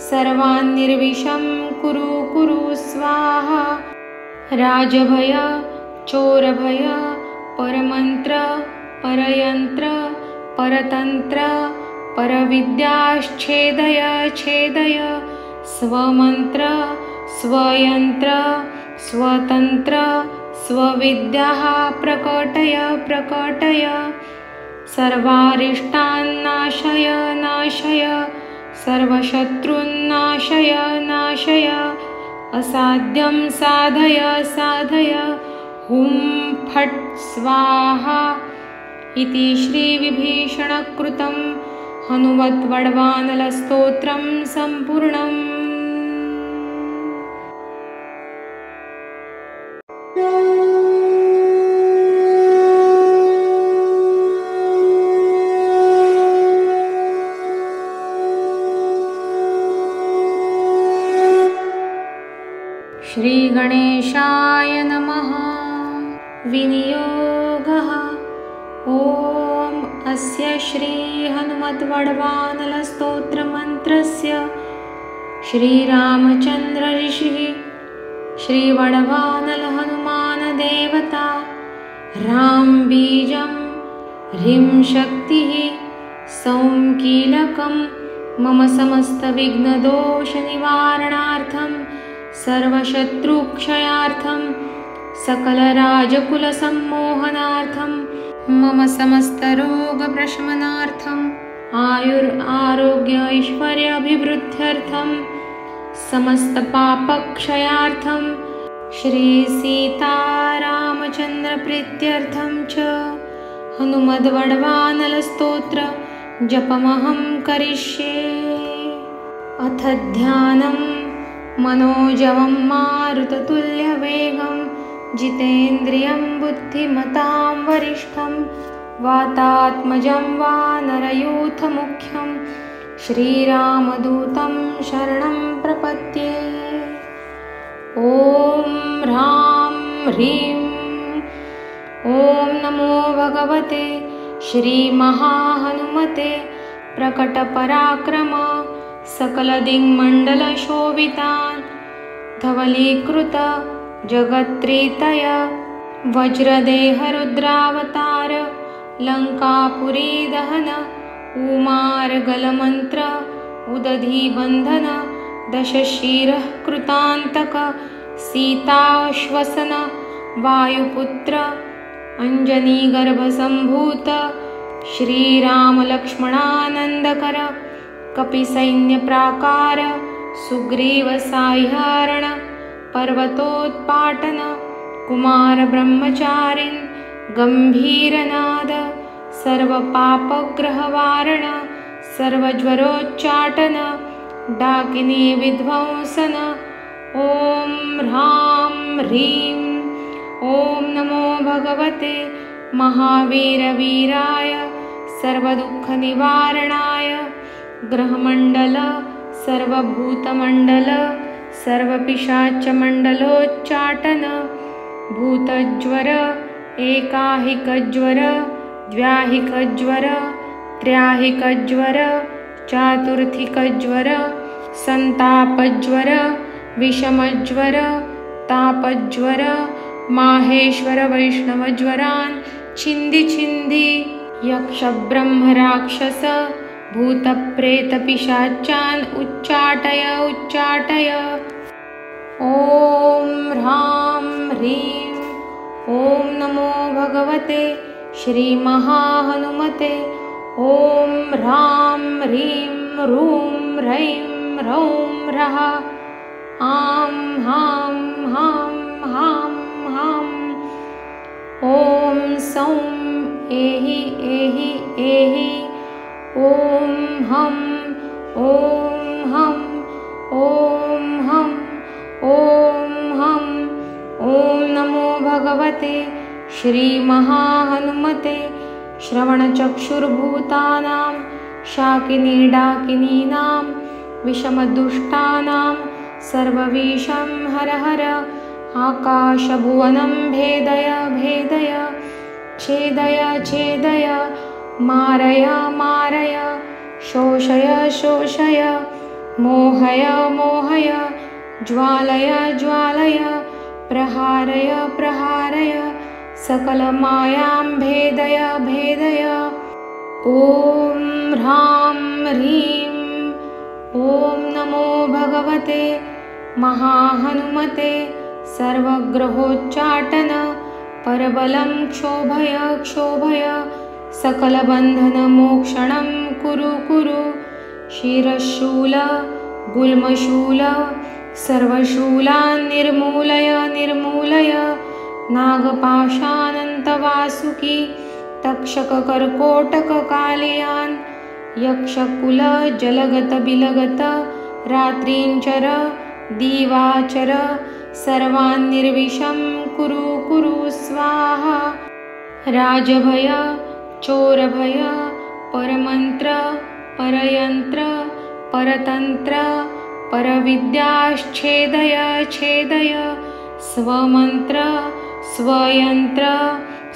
सर्वान् निर्विषं कुरु कुरु स्वाहा। राजभय चोरभय परमन्त्र परयन्त्र परतन्त्र परविद्याश्छेदय छेदय स्वमन्त्र स्वयन्त्र स्वतन्त्र स्वविद्याः प्रकटय प्रकटय सर्वारिष्टान्नाशय नाशय सर्वशत्रुन्नाशय नाशय असाध्यं साधय साधय हुं फट् स्वाहा इति श्रीविभीषणकृतं हनुमद्वड्वानलस्तोत्रं सम्पूर्णम्। श्रीगणेशाय नमः। विनियोगः। ॐ अस्य श्रीहनुमद्वडवानलस्तोत्रमन्त्रस्य श्रीरामचन्द्रऋषिः श्रीवडवानलहनुमानदेवता ह्रां बीजं ह्रीं शक्तिः सौं कीलकं मम समस्तविघ्नदोषनिवारणार्थं सर्वशत्रुक्षयार्थं सकलराजकुलसम्मोहनार्थं मम समस्तरोगप्रशमनार्थम् आयुरारोग्य ऐश्वर्याभिवृद्ध्यर्थं समस्तपापक्षयार्थं श्रीसीतारामचन्द्रप्रीत्यर्थं च हनुमद्वडवानलस्तोत्र जपमहं करिष्ये। अथ ध्यानं मनोजवं मारुततुल्यवेगं जितेन्द्रियं बुद्धिमतां वरिष्ठं वातात्मजं वानरयूथमुख्यं श्रीरामदूतं शरणं प्रपद्ये। ॐ ह्रां ह्रीं ॐ नमो भगवते श्रीमहाहनुमते प्रकटपराक्रम सकलदिङ्मण्डलशोभितान् धवलीकृत जगत्त्रितय वज्रदेहरुद्रावतार लङ्कापुरीदहन उमार्गलमन्त्र उदधिबन्धन दशशिरः कृतान्तक सीताश्वसन वायुपुत्र अञ्जनीगर्भसम्भूत श्रीरामलक्ष्मणानन्दकर कपिसैन्यप्राकार सुग्रीवसाह्यारण पर्वतोत्पाटन कुमारब्रह्मचारिन् गम्भीरनाद सर्वपापग्रहवारण सर्वज्वरोच्चाटन डाकिनी विध्वंसन। ॐ ह्रां ह्रीं ॐ नमो भगवते महावीरवीराय सर्वदुःखनिवारणाय ग्रहमण्डल सर्वभूतमण्डल सर्वपिशाचमण्डलोच्चाटन भूतज्वर एकाहिकज्वर द्व्याहिकज्वर त्र्याहिकज्वर चातुर्थिकज्वर सन्तापज्वर विषमज्वर तापज्वर माहेश्वर वैष्णवज्वरान् छिन्दि छिन्दि यक्षब्रह्मराक्षस भूतप्रेतपिशाचान् उच्चाटय उच्चाटय। ॐ ह्रां ह्रीं ॐ नमो भगवते श्रीमहाहनुमते ॐ ह्रां ह्रीं ह्रूं ह्रैं ह्रौं ह्रः आं हां हां हां हां। ॐ सौं एहि एहि एहि ॐ हं ॐ हं ॐ हं ॐ हं। ॐ नमो भगवते श्रीमहाहनुमते श्रवणचक्षुर्भूतानां शाकिनीडाकिनीनां विषमदुष्टानां सर्वविषं हर हर आकाशभुवनं भेदय भेदय छेदय छेदय मारय मारय शोषय शोषय मोहय मोहय ज्वालय ज्वालय प्रहारय प्रहारय सकलमायां भेदय भेदय। ॐ ह्रां ह्रीं ॐ नमो भगवते महाहनुमते सर्वग्रहोच्चाटन परबलं क्षोभय क्षोभय सकलबन्धनमोक्षणं कुरु कुरु। शिरशूल गुल्मशूल सर्वशूलान् निर्मूलय निर्मूलय नागपाशानन्तवासुकी तक्षककर्कोटककालियान् यक्षकुलजलगतबिलगत रात्रिञ्चर दीवाचर सर्वान् निर्विषं कुरु कुरु स्वाहा। राजभय चोरभय परमन्त्र परयन्त्र परतन्त्र परविद्याश्छेदय छेदय स्वमन्त्र स्वयन्त्र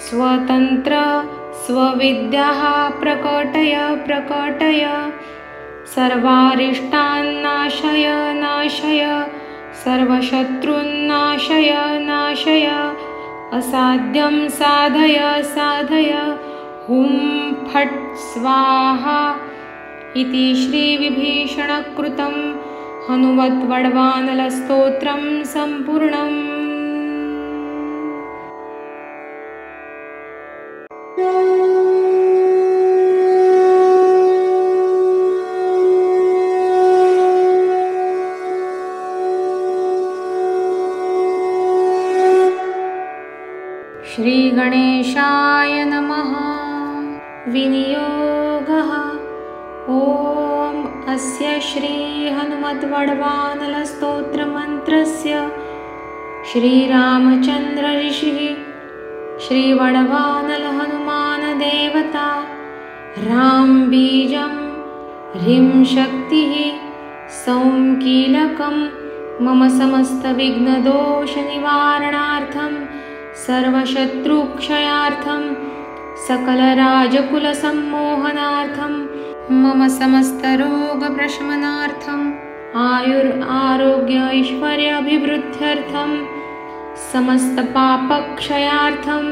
स्वतन्त्र स्वविद्याः प्रकटय प्रकटय सर्वारिष्टान् नाशय नाशय सर्वशत्रुन्नाशय नाशय असाध्यं साधय साधय हुं फट् स्वाहा इति श्रीविभीषणकृतं हनुमद्वड्वानलस्तोत्रं सम्पूर्णम्। श्रीगणेशाय नमः। विनियोगः ॐ अस्य श्रीहनुमद्वड्वानलस्तोत्रमन्त्रस्य श्रीरामचन्द्र ऋषिः श्रीवड्वानलहनुमानदेवता रां बीजं ह्रीं शक्तिः सौं कीलकं मम समस्तविघ्नदोषनिवारणार्थं सर्वशत्रुक्षयार्थं सकलराजकुलसम्मोहनार्थं मम समस्तरोगप्रशमनार्थं आयुरारोग्य ऐश्वर्याभिवृद्ध्यर्थं समस्तपापक्षयार्थं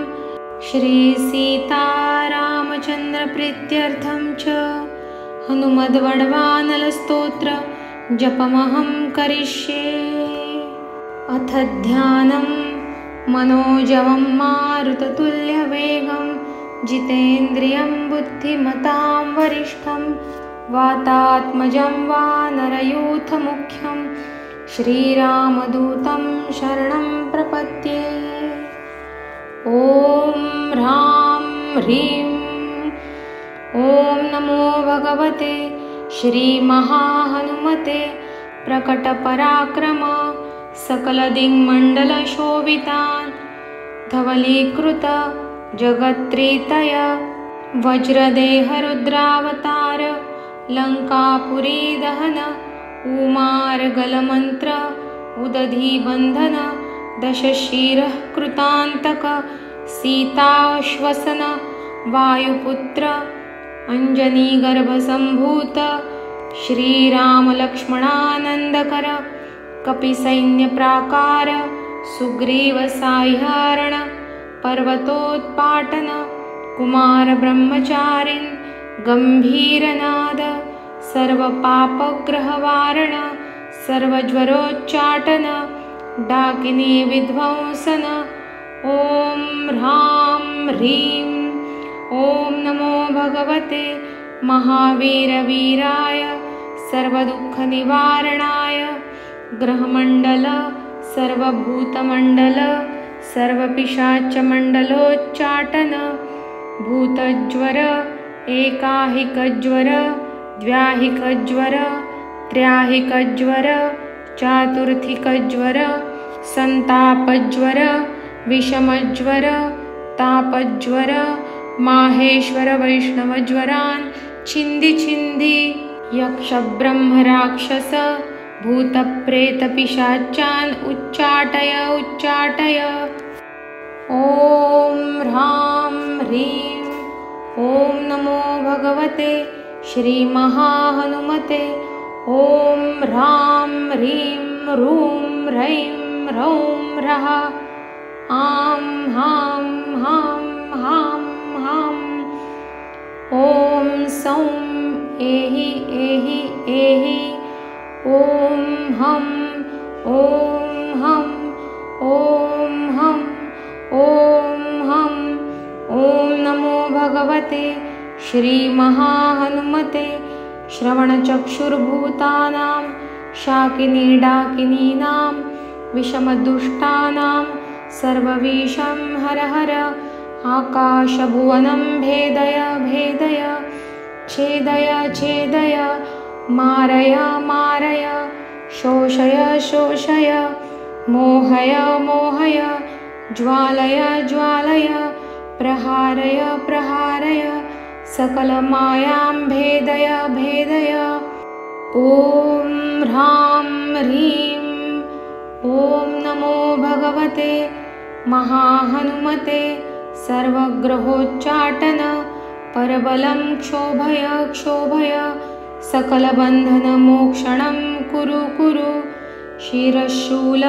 श्रीसीतारामचन्द्रप्रीत्यर्थं च हनुमद्वड्वानलस्तोत्र जपमहं करिष्ये। अथ ध्यानं मनोजवं मारुततुल्यवेगं जितेन्द्रियं बुद्धिमतां वरिष्ठं वातात्मजं वानरयूथमुख्यं श्रीरामदूतं शरणं प्रपद्ये। ॐ ह्रां ह्रीं ॐ नमो भगवते श्रीमहाहनुमते प्रकटपराक्रम सकलदिङ्मण्डलशोभितान् धवलीकृत जगत्त्रितय वज्रदेहरुद्रावतार लङ्कापुरीदहन उमार्गलमन्त्र उदधिबन्धन दशशिरः कृतान्तक सीताश्वसन वायुपुत्र अञ्जनीगर्भसम्भूत श्रीरामलक्ष्मणानन्दकर कपिसैन्यप्राकार सुग्रीवसाह्यारण पर्वतोत्पाटन कुमारब्रह्मचारिन् गम्भीरनाद सर्वपापग्रहवारण सर्वज्वरोच्चाटन डाकिनी विध्वंसन। ॐ ह्रां ह्रीं ॐ नमो भगवते महावीरवीराय सर्वदुःखनिवारणाय ग्रहमण्डल सर्वभूतमण्डल सर्वपिशाचमण्डलोच्चाटन भूतज्वर एकाहिकज्वर द्व्याहिकज्वर त्र्याहिकज्वर चातुर्थिकज्वर सन्तापज्वर विषमज्वर तापज्वर माहेश्वर वैष्णवज्वरान् छिन्दि छिन्दि यक्षब्रह्मराक्षस भूतप्रेतपिशाचान् उच्चाटय उच्चाटय। ॐ ह्रां ह्रीं ॐ नमो भगवते श्रीमहाहनुमते ॐ ह्रां ह्रीं ह्रूं ह्रैं ह्रौं ह्रः आं हां हां हां हां। ॐ सौं एहि एहि एहि ॐ हं ॐ हं ॐ हं ॐ हं। ॐ नमो भगवते श्रीमहाहनुमते श्रवणचक्षुर्भूतानां शाकिनीडाकिनीनां विषमदुष्टानां सर्वविषं हर हर आकाशभुवनं भेदय भेदय छेदय छेदय मारय मारय शोषय शोषय मोहय मोहय ज्वालय ज्वालय प्रहारय प्रहारय सकलमायां भेदय भेदय। ॐ ह्रां ह्रीं ॐ नमो भगवते महाहनुमते सर्वग्रहोच्चाटन परबलं क्षोभय क्षोभय सकलबन्धनमोक्षणं कुरु कुरु शिरशूल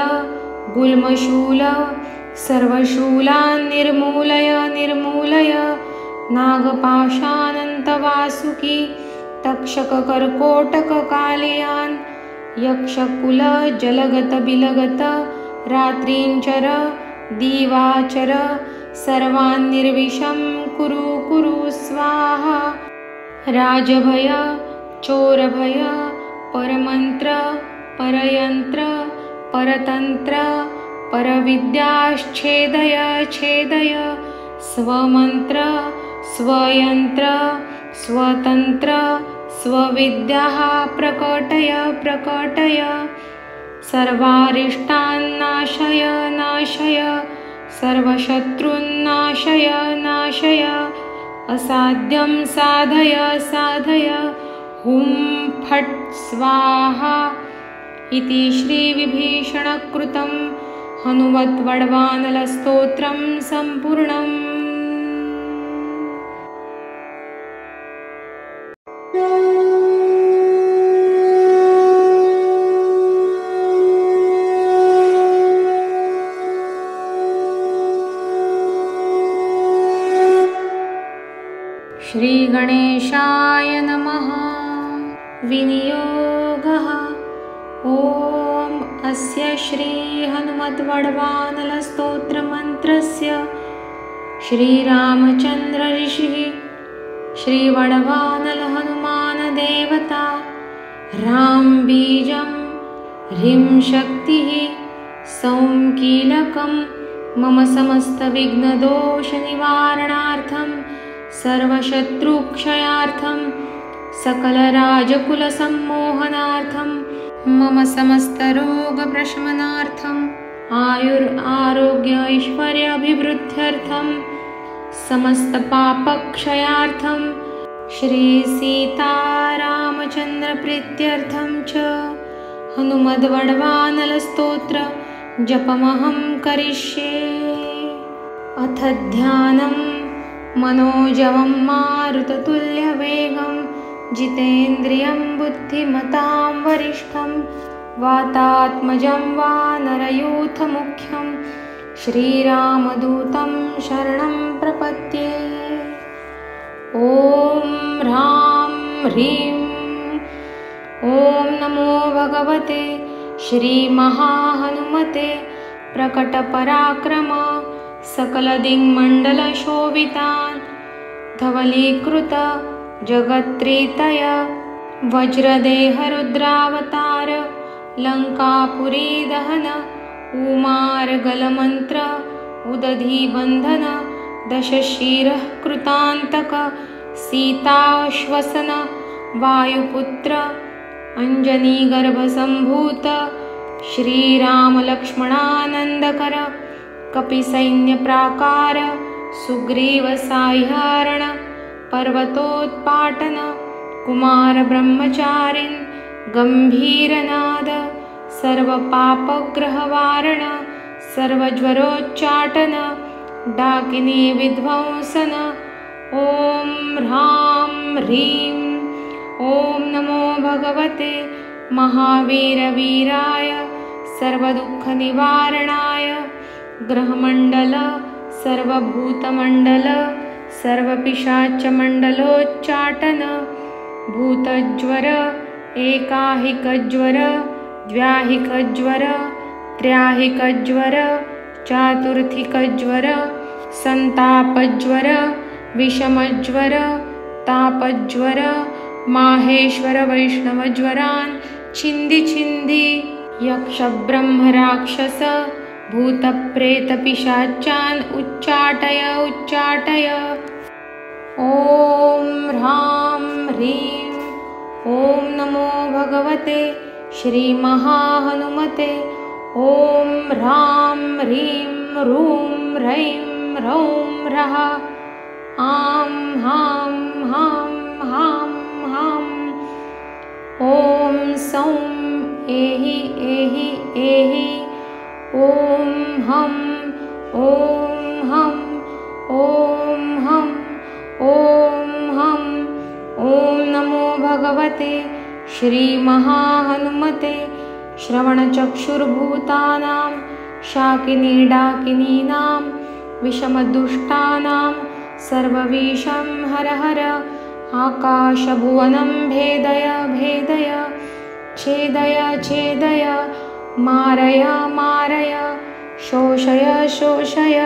गुल्मशूल सर्वशूलान् निर्मूलय निर्मूलय नागपाशानन्तवासुकी तक्षककर्कोटककालियान् यक्षकुल जलगत बिलगत रात्रिञ्चर दीवाचर सर्वान् निर्विषं कुरु कुरु स्वाहा राजभय चोरभय परमन्त्र परयन्त्र परतन्त्र परविद्याश्छेदय छेदय स्वमन्त्र स्वयन्त्र स्वतन्त्र स्वविद्याः प्रकटय प्रकटय सर्वारिष्टान् नाशय नाशय सर्वशत्रुन्नाशय नाशय असाध्यं साधय साधय हुं फट् स्वाहा इति श्रीविभीषणकृतं हनुमद्वड्वानलस्तोत्रं सम्पूर्णम्। श्रीगणेशाय नमः। विनियोगः ॐ अस्य श्रीहनुमद्वड्वानलस्तोत्रमन्त्रस्य श्रीरामचन्द्रऋषिः श्रीवड्वानलहनुमानदेवता रां बीजं ह्रीं शक्तिः सौं कीलकं मम समस्तविघ्नदोषनिवारणार्थं सर्वशत्रुक्षयार्थं सकलराजकुलसम्मोहनार्थं मम समस्तरोगप्रशमनार्थं आयुरारोग्य ऐश्वर्याभिवृद्ध्यर्थं समस्तपापक्षयार्थं श्रीसीतारामचन्द्रप्रीत्यर्थं च हनुमद्वड्वानलस्तोत्र जपमहं करिष्ये। अथ ध्यानं मनोजवं मारुततुल्यवेगं जितेन्द्रियं बुद्धिमतां वरिष्ठं वातात्मजं वानरयूथमुख्यं श्रीरामदूतं शरणं प्रपद्ये। ॐ ह्रां ह्रीं ॐ नमो भगवते श्रीमहाहनुमते प्रकटपराक्रम सकलदिङ्मण्डलशोभितान् धवलीकृत जगत्त्रितय वज्रदेहरुद्रावतार लङ्कापुरीदहन उमार्गलमन्त्र उदधिबन्धन दशशिरः कृतान्तक सीताश्वसन वायुपुत्र अञ्जनीगर्भसम्भूत श्रीरामलक्ष्मणानन्दकर कपिसैन्यप्राकार सुग्रीवसाह्यारण पर्वतोत्पाटन कुमारब्रह्मचारिन् गम्भीरनाद सर्वपापग्रहवारण सर्वज्वरोच्चाटन डाकिनी विध्वंसन। ॐ ह्रां ह्रीं ॐ नमो भगवते महावीरवीराय सर्वदुःखनिवारणाय ग्रहमण्डल सर्वभूतमण्डल सर्वपिशाचमण्डलोच्चाटन भूतज्वर एकाहिकज्वर द्व्याहिकज्वर त्र्याहिकज्वर चातुर्थिकज्वर सन्तापज्वर विषमज्वर तापज्वर माहेश्वर वैष्णवज्वरान् छिन्दि छिन्दि यक्षब्रह्मराक्षस भूतप्रेतपिशाचान् उच्चाटय उच्चाटय। ॐ ह्रां ह्रीं ॐ नमो भगवते श्रीमहाहनुमते ॐ ह्रां ह्रीं ह्रूं ह्रैं ह्रौं ह्रः आं हां हां हां हां ॐ सौं एहि एहि एहि ॐ हं ॐ हं ॐ हं ॐ हं ॐ नमो भगवते श्रीमहाहनुमते श्रवणचक्षुर्भूतानां शाकिनीडाकिनीनां विषमदुष्टानां सर्वविषं हर हर आकाशभुवनं भेदय भेदय छेदय छेदय मारय मारय शोषय शोषय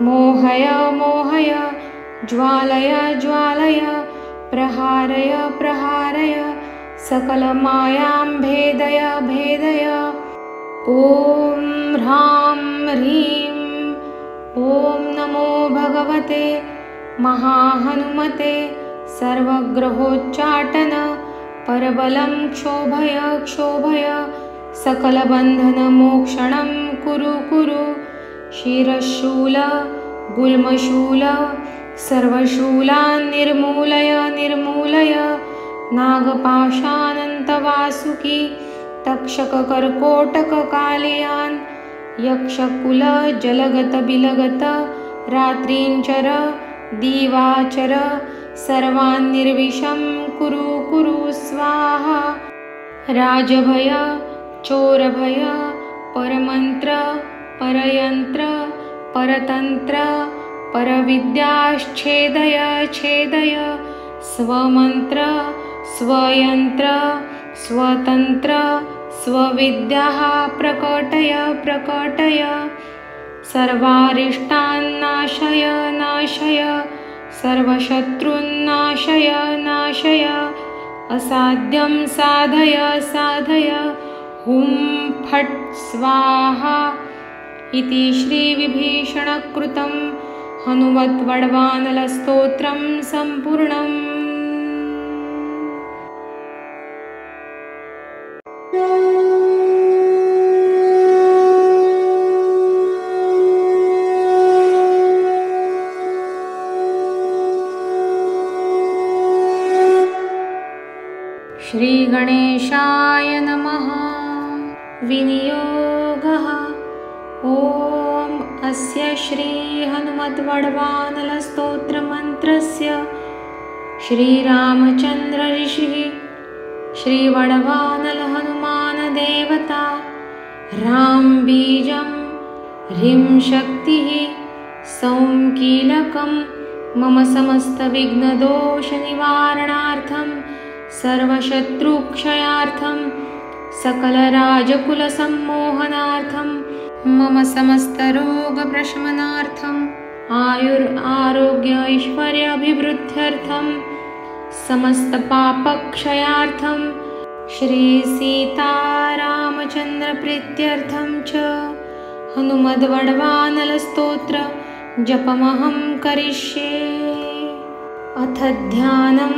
मोहय मोहय ज्वालय ज्वालय प्रहारय प्रहारय सकलमायां भेदय भेदय ॐ ह्रां ह्रीं ॐ नमो भगवते महाहनुमते सर्वग्रहोच्चाटन परबलं क्षोभय क्षोभय सकलबन्धनमोक्षणं कुरु कुरु शिरशूल गुल्मशूल सर्वशूलान् निर्मूलय निर्मूलय नागपाशानन्तवासुकी तक्षककर्कोटककालियान् यक्षकुलजलगतबिलगत रात्रिञ्चर दीवाचर सर्वान् निर्विषं कुरु कुरु स्वाहा राजभय चोरभय परमन्त्र परयन्त्र परतन्त्र परविद्याश्छेदय छेदय स्वमन्त्र स्वयन्त्र स्वतन्त्र स्वविद्याः प्रकटय प्रकटय सर्वारिष्टान्नाशय नाशय सर्वशत्रुन्नाशय नाशय असाध्यं साधय साधय हुं फट् स्वाहा इति श्रीविभीषणकृतं हनुमद्वड्वानलस्तोत्रं सम्पूर्णम्। श्रीगणेशाय नमः। विनियोगः ॐ अस्य श्रीहनुमद्वड्वानलस्तोत्रमन्त्रस्य श्रीरामचन्द्रऋषिः श्रीवड्वानलहनुमानदेवता ह्रां बीजं ह्रीं शक्तिः सौं कीलकं मम समस्तविघ्नदोषनिवारणार्थं सर्वशत्रुक्षयार्थं सकलराजकुलसम्मोहनार्थं मम समस्तरोगप्रशमनार्थं आयुरारोग्य ऐश्वर्याभिवृद्ध्यर्थं समस्तपापक्षयार्थं श्रीसीतारामचन्द्रप्रीत्यर्थं च हनुमद्वड्वानलस्तोत्र जपमहं करिष्ये। अथ ध्यानं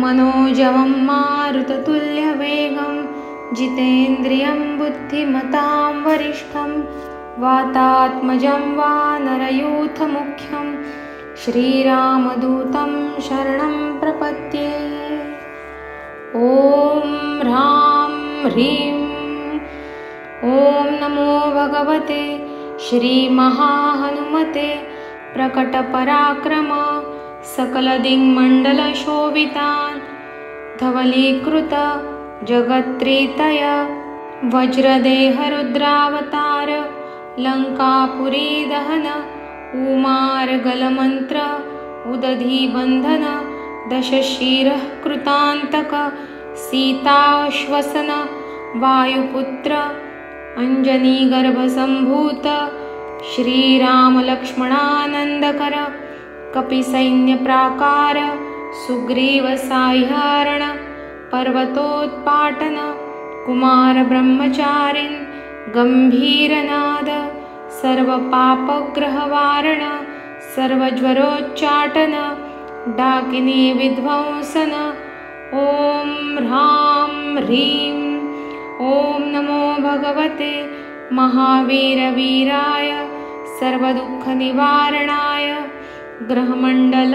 मनोजवं मारुततुल्यवेगं जितेन्द्रियं बुद्धिमतां वरिष्ठं वातात्मजं वानरयूथमुख्यं श्रीरामदूतं शरणं प्रपद्ये। ॐ ह्रां ह्रीं ॐ नमो भगवते श्रीमहाहनुमते प्रकटपराक्रम सकलदिङ्मण्डलशोभितान् धवलीकृत जगत्त्रितय वज्रदेहरुद्रावतार लङ्कापुरीदहन उमार्गलमन्त्र उदधिबन्धन दशशिरः कृतान्तक सीताश्वसन वायुपुत्र अञ्जनीगर्भसम्भूत श्रीरामलक्ष्मणानन्दकर कपिसैन्यप्राकार सुग्रीवसाह्यारण पर्वतोत्पाटन कुमारब्रह्मचारिन् गम्भीरनाद सर्वपापग्रहवारण सर्वज्वरोच्चाटन डाकिनी विध्वंसन। ॐ ह्रां ह्रीं ॐ नमो भगवते महावीरवीराय सर्वदुःखनिवारणाय ग्रहमण्डल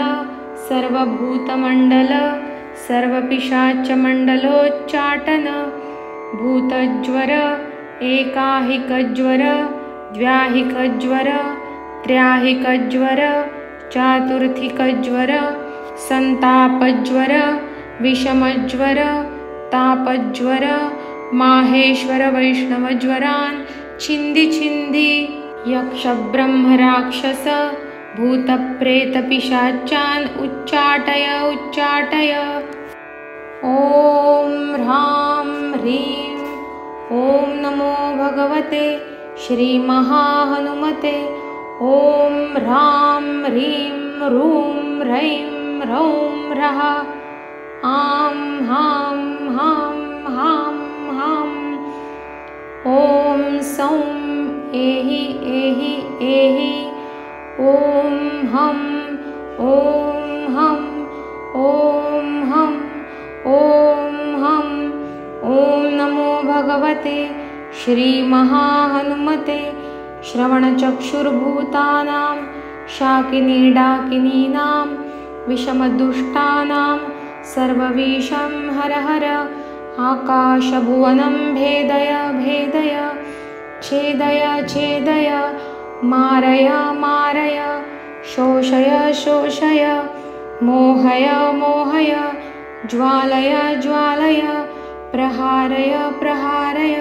सर्वभूतमण्डल सर्वपिशाचमण्डलोच्चाटन भूतज्वर एकाहिकज्वर द्व्याहिकज्वर त्र्याहिकज्वर चातुर्थिकज्वर संतापज्वर विषमज्वर तापज्वर माहेश्वर वैष्णवज्वरान् छिन्धि छिन्धि यक्षब्रह्मराक्षस भूतप्रेतपिशाचान् उच्चाटय उच्चाटय। ॐ ह्रां ह्रीं ॐ नमो भगवते श्रीमहाहनुमते। ॐ ह्रां ह्रीं ह्रूं ह्रैं ह्रौं ह्रः आं हां हां हां हां। ॐ सौं एहि एहि एहि ॐ हं ॐ हं ॐ हं ॐ हं। ॐ नमो भगवते श्रीमहाहनुमते। श्रवणचक्षुर्भूतानां शाकिनीडाकिनीनां विषमदुष्टानां सर्वविषं हर हर। आकाशभुवनं भेदय भेदय छेदय छेदय मारय मारय शोषय शोषय मोहय मोहय ज्वालय ज्वालय प्रहारय प्रहारय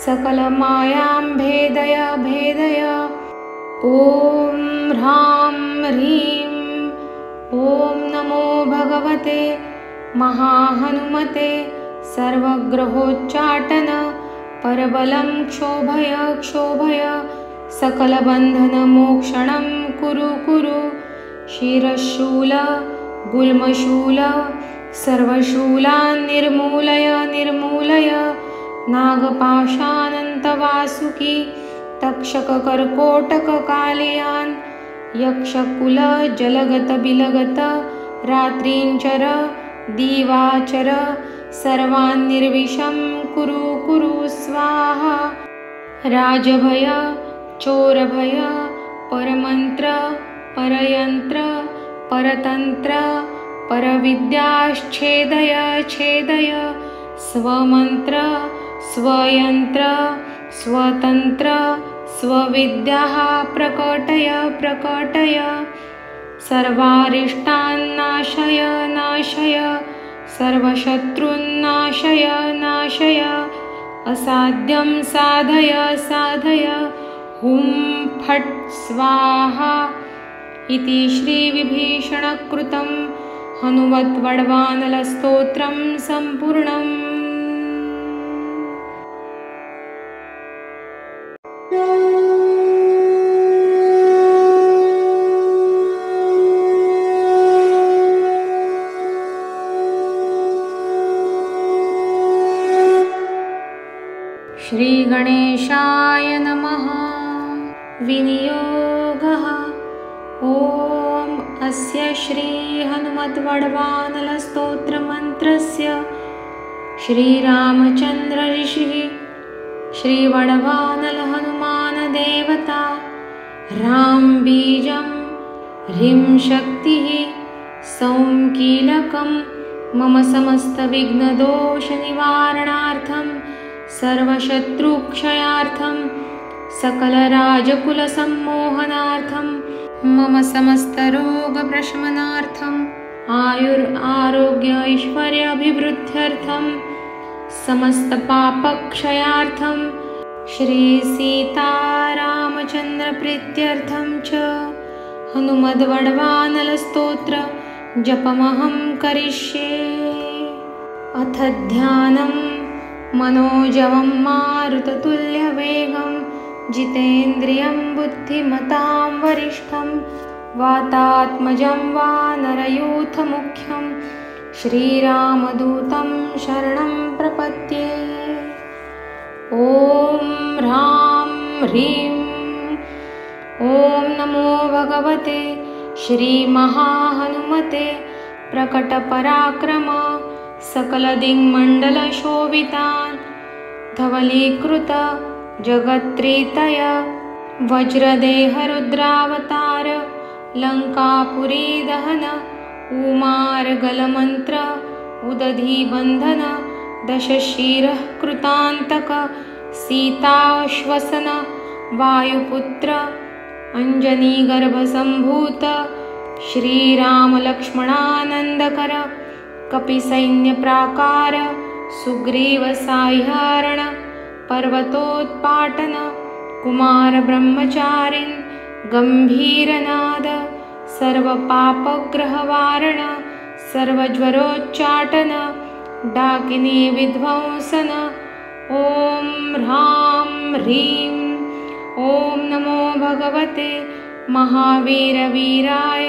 सकलमायां भेदय भेदय। ॐ ह्रां ह्रीं ॐ नमो भगवते महाहनुमते। सर्वग्रहोच्चाटन परबलं क्षोभय क्षोभय सकलबन्धनमोक्षणं कुरु कुरु। शिरशूल गुल्मशूल सर्वशूलान् निर्मूलय निर्मूलय। नागपाशानन्तवासुकी तक्षककर्कोटककालियान् यक्षकुल जलगत बिलगत रात्रिञ्चर दीवाचर सर्वान् निर्विषं कुरु कुरु स्वाहा। राजभय चोरभय परमन्त्र परयन्त्र परतन्त्र परविद्याश्छेदय छेदय। स्वमन्त्र स्वयन्त्र स्वतन्त्र स्वविद्याः प्रकटय प्रकटय। सर्वारिष्टान् नाशय नाशय सर्वशत्रुन्नाशय नाशय। असाध्यं साधय साधय हुं फट् स्वाहा इति श्रीविभीषणकृतं हनुमद्वड्वानलस्तोत्रं सम्पूर्णम्। श्रीगणेशाय नमः। विनियोगः। ॐ अस्य श्रीहनुमद्वड्वानलस्तोत्रमन्त्रस्य श्रीरामचन्द्र ऋषिः श्रीवड्वानलहनुमानदेवता ह्रां बीजं ह्रीं शक्तिः सौं कीलकं मम समस्तविघ्नदोषनिवारणार्थं सर्वशत्रुक्षयार्थं सकलराजकुलसम्मोहनार्थं मम समस्तरोगप्रशमनार्थं आयुरारोग्य ऐश्वर्याभिवृद्ध्यर्थं समस्तपापक्षयार्थं श्रीसीतारामचन्द्रप्रीत्यर्थं च हनुमद्वड्वानलस्तोत्र जपमहं करिष्ये। अथ ध्यानं मनोजवं मारुततुल्यवेगं जितेन्द्रियं बुद्धिमतां वरिष्ठं वातात्मजं वानरयूथमुख्यं श्रीरामदूतं शरणं प्रपद्ये। ॐ ह्रां ह्रीं ॐ नमो भगवते श्रीमहाहनुमते। प्रकटपराक्रम सकलदिङ्मण्डलशोभितान् धवलीकृत जगत्त्रितय वज्रदेहरुद्रावतार लङ्कापुरीदहन उमार्गलमन्त्र उदधीबन्धन दशशिरः कृतान्तक सीताश्वसन वायुपुत्र अञ्जनीगर्भसम्भूत श्रीरामलक्ष्मणानन्दकर कपिसैन्यप्राकार सुग्रीवसाह्यारण पर्वतोत्पाटन कुमारब्रह्मचारिन् गम्भीरनाद सर्वपापग्रहवारण सर्वज्वरोच्चाटन डाकिनी विध्वंसन ॐ ह्रां ह्रीं ॐ नमो भगवते महावीरवीराय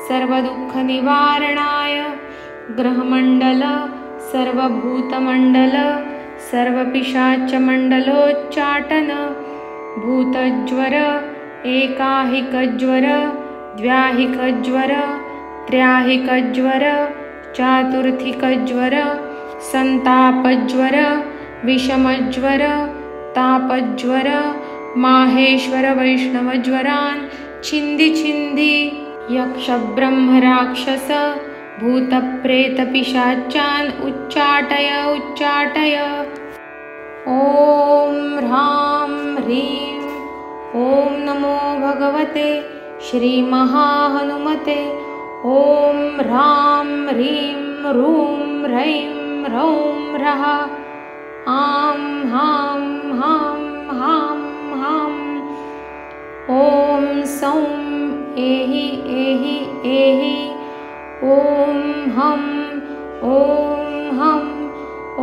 सर्वदुःखनिवारणाय ग्रहमण्डल सर्वभूतमण्डल सर्वपिशाचमण्डलोच्चाटन भूतज्वर एकाहिकज्वर द्व्याहिकज्वर त्र्याहिकज्वर चातुर्थिकज्वर सन्तापज्वर विषमज्वर तापज्वर माहेश्वर वैष्णवज्वरान् छिन्दि छिन्दि यक्षब्रह्मराक्षस भूतप्रेतपिशाचान् उच्चाटय उच्चाटय ॐ ह्रां ह्रीं ॐ नमो भगवते श्रीमहाहनुमते ॐ ह्रां ह्रीं ह्रूं ह्रैं ह्रौं ह्रः आं हां हां हां हां ॐ सौं एहि एहि एहि ॐ हं ॐ हं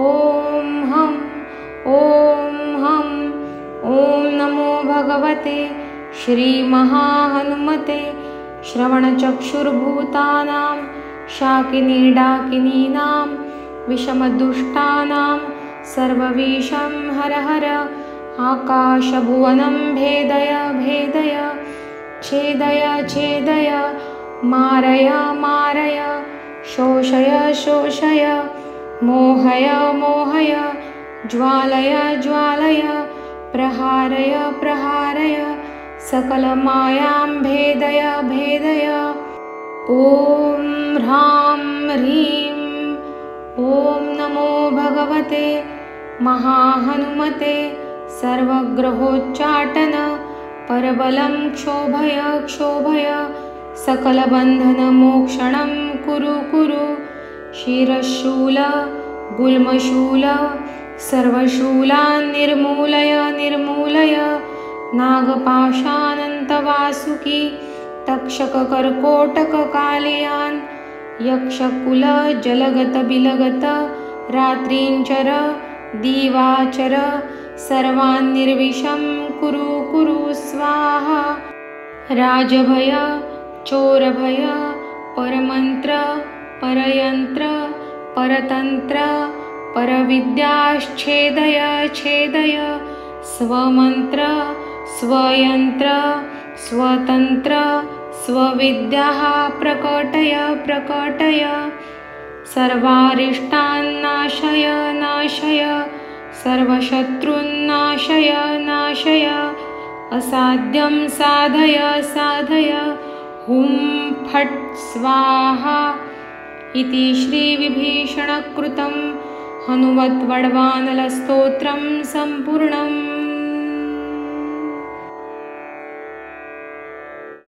ॐ हं ॐ हं ॐ नमो भगवते श्रीमहाहनुमते श्रवणचक्षुर्भूतानां शाकिनीडाकिनीनां विषमदुष्टानां सर्वविषं हर हर आकाशभुवनं भेदय भेदय छेदय छेदय मारय मारय शोषय शोषय मोहय मोहय ज्वालय ज्वालय प्रहारय प्रहारय सकलमायां भेदय भेदय ॐ ह्रां ह्रीं ॐ नमो भगवते महाहनुमते सर्वग्रहोच्चाटन परबलं क्षोभय क्षोभय सकलबन्धनमोक्षणं कुरु कुरु शिरशूल गुल्मशूल सर्वशूलान् निर्मूलय निर्मूलय नागपाशानन्तवासुकी तक्षककर्कोटककालियान् यक्षकुलजलगतबिलगत रात्रिञ्चर दीवाचर सर्वान् निर्विषं कुरु कुरु स्वाहा राजभय चोरभय परमन्त्र परयन्त्र परतन्त्र परविद्याश्छेदय छेदय स्वमन्त्र स्वयन्त्र स्वतन्त्र स्वविद्याः प्रकटय प्रकटय सर्वारिष्टान् नाशय नाशय सर्वशत्रुन्नाशय नाशय असाध्यं साधय साधय हुं फट् स्वाहा इति श्रीविभीषणकृतं हनुमद्वड्वानलस्तोत्रं सम्पूर्णम्।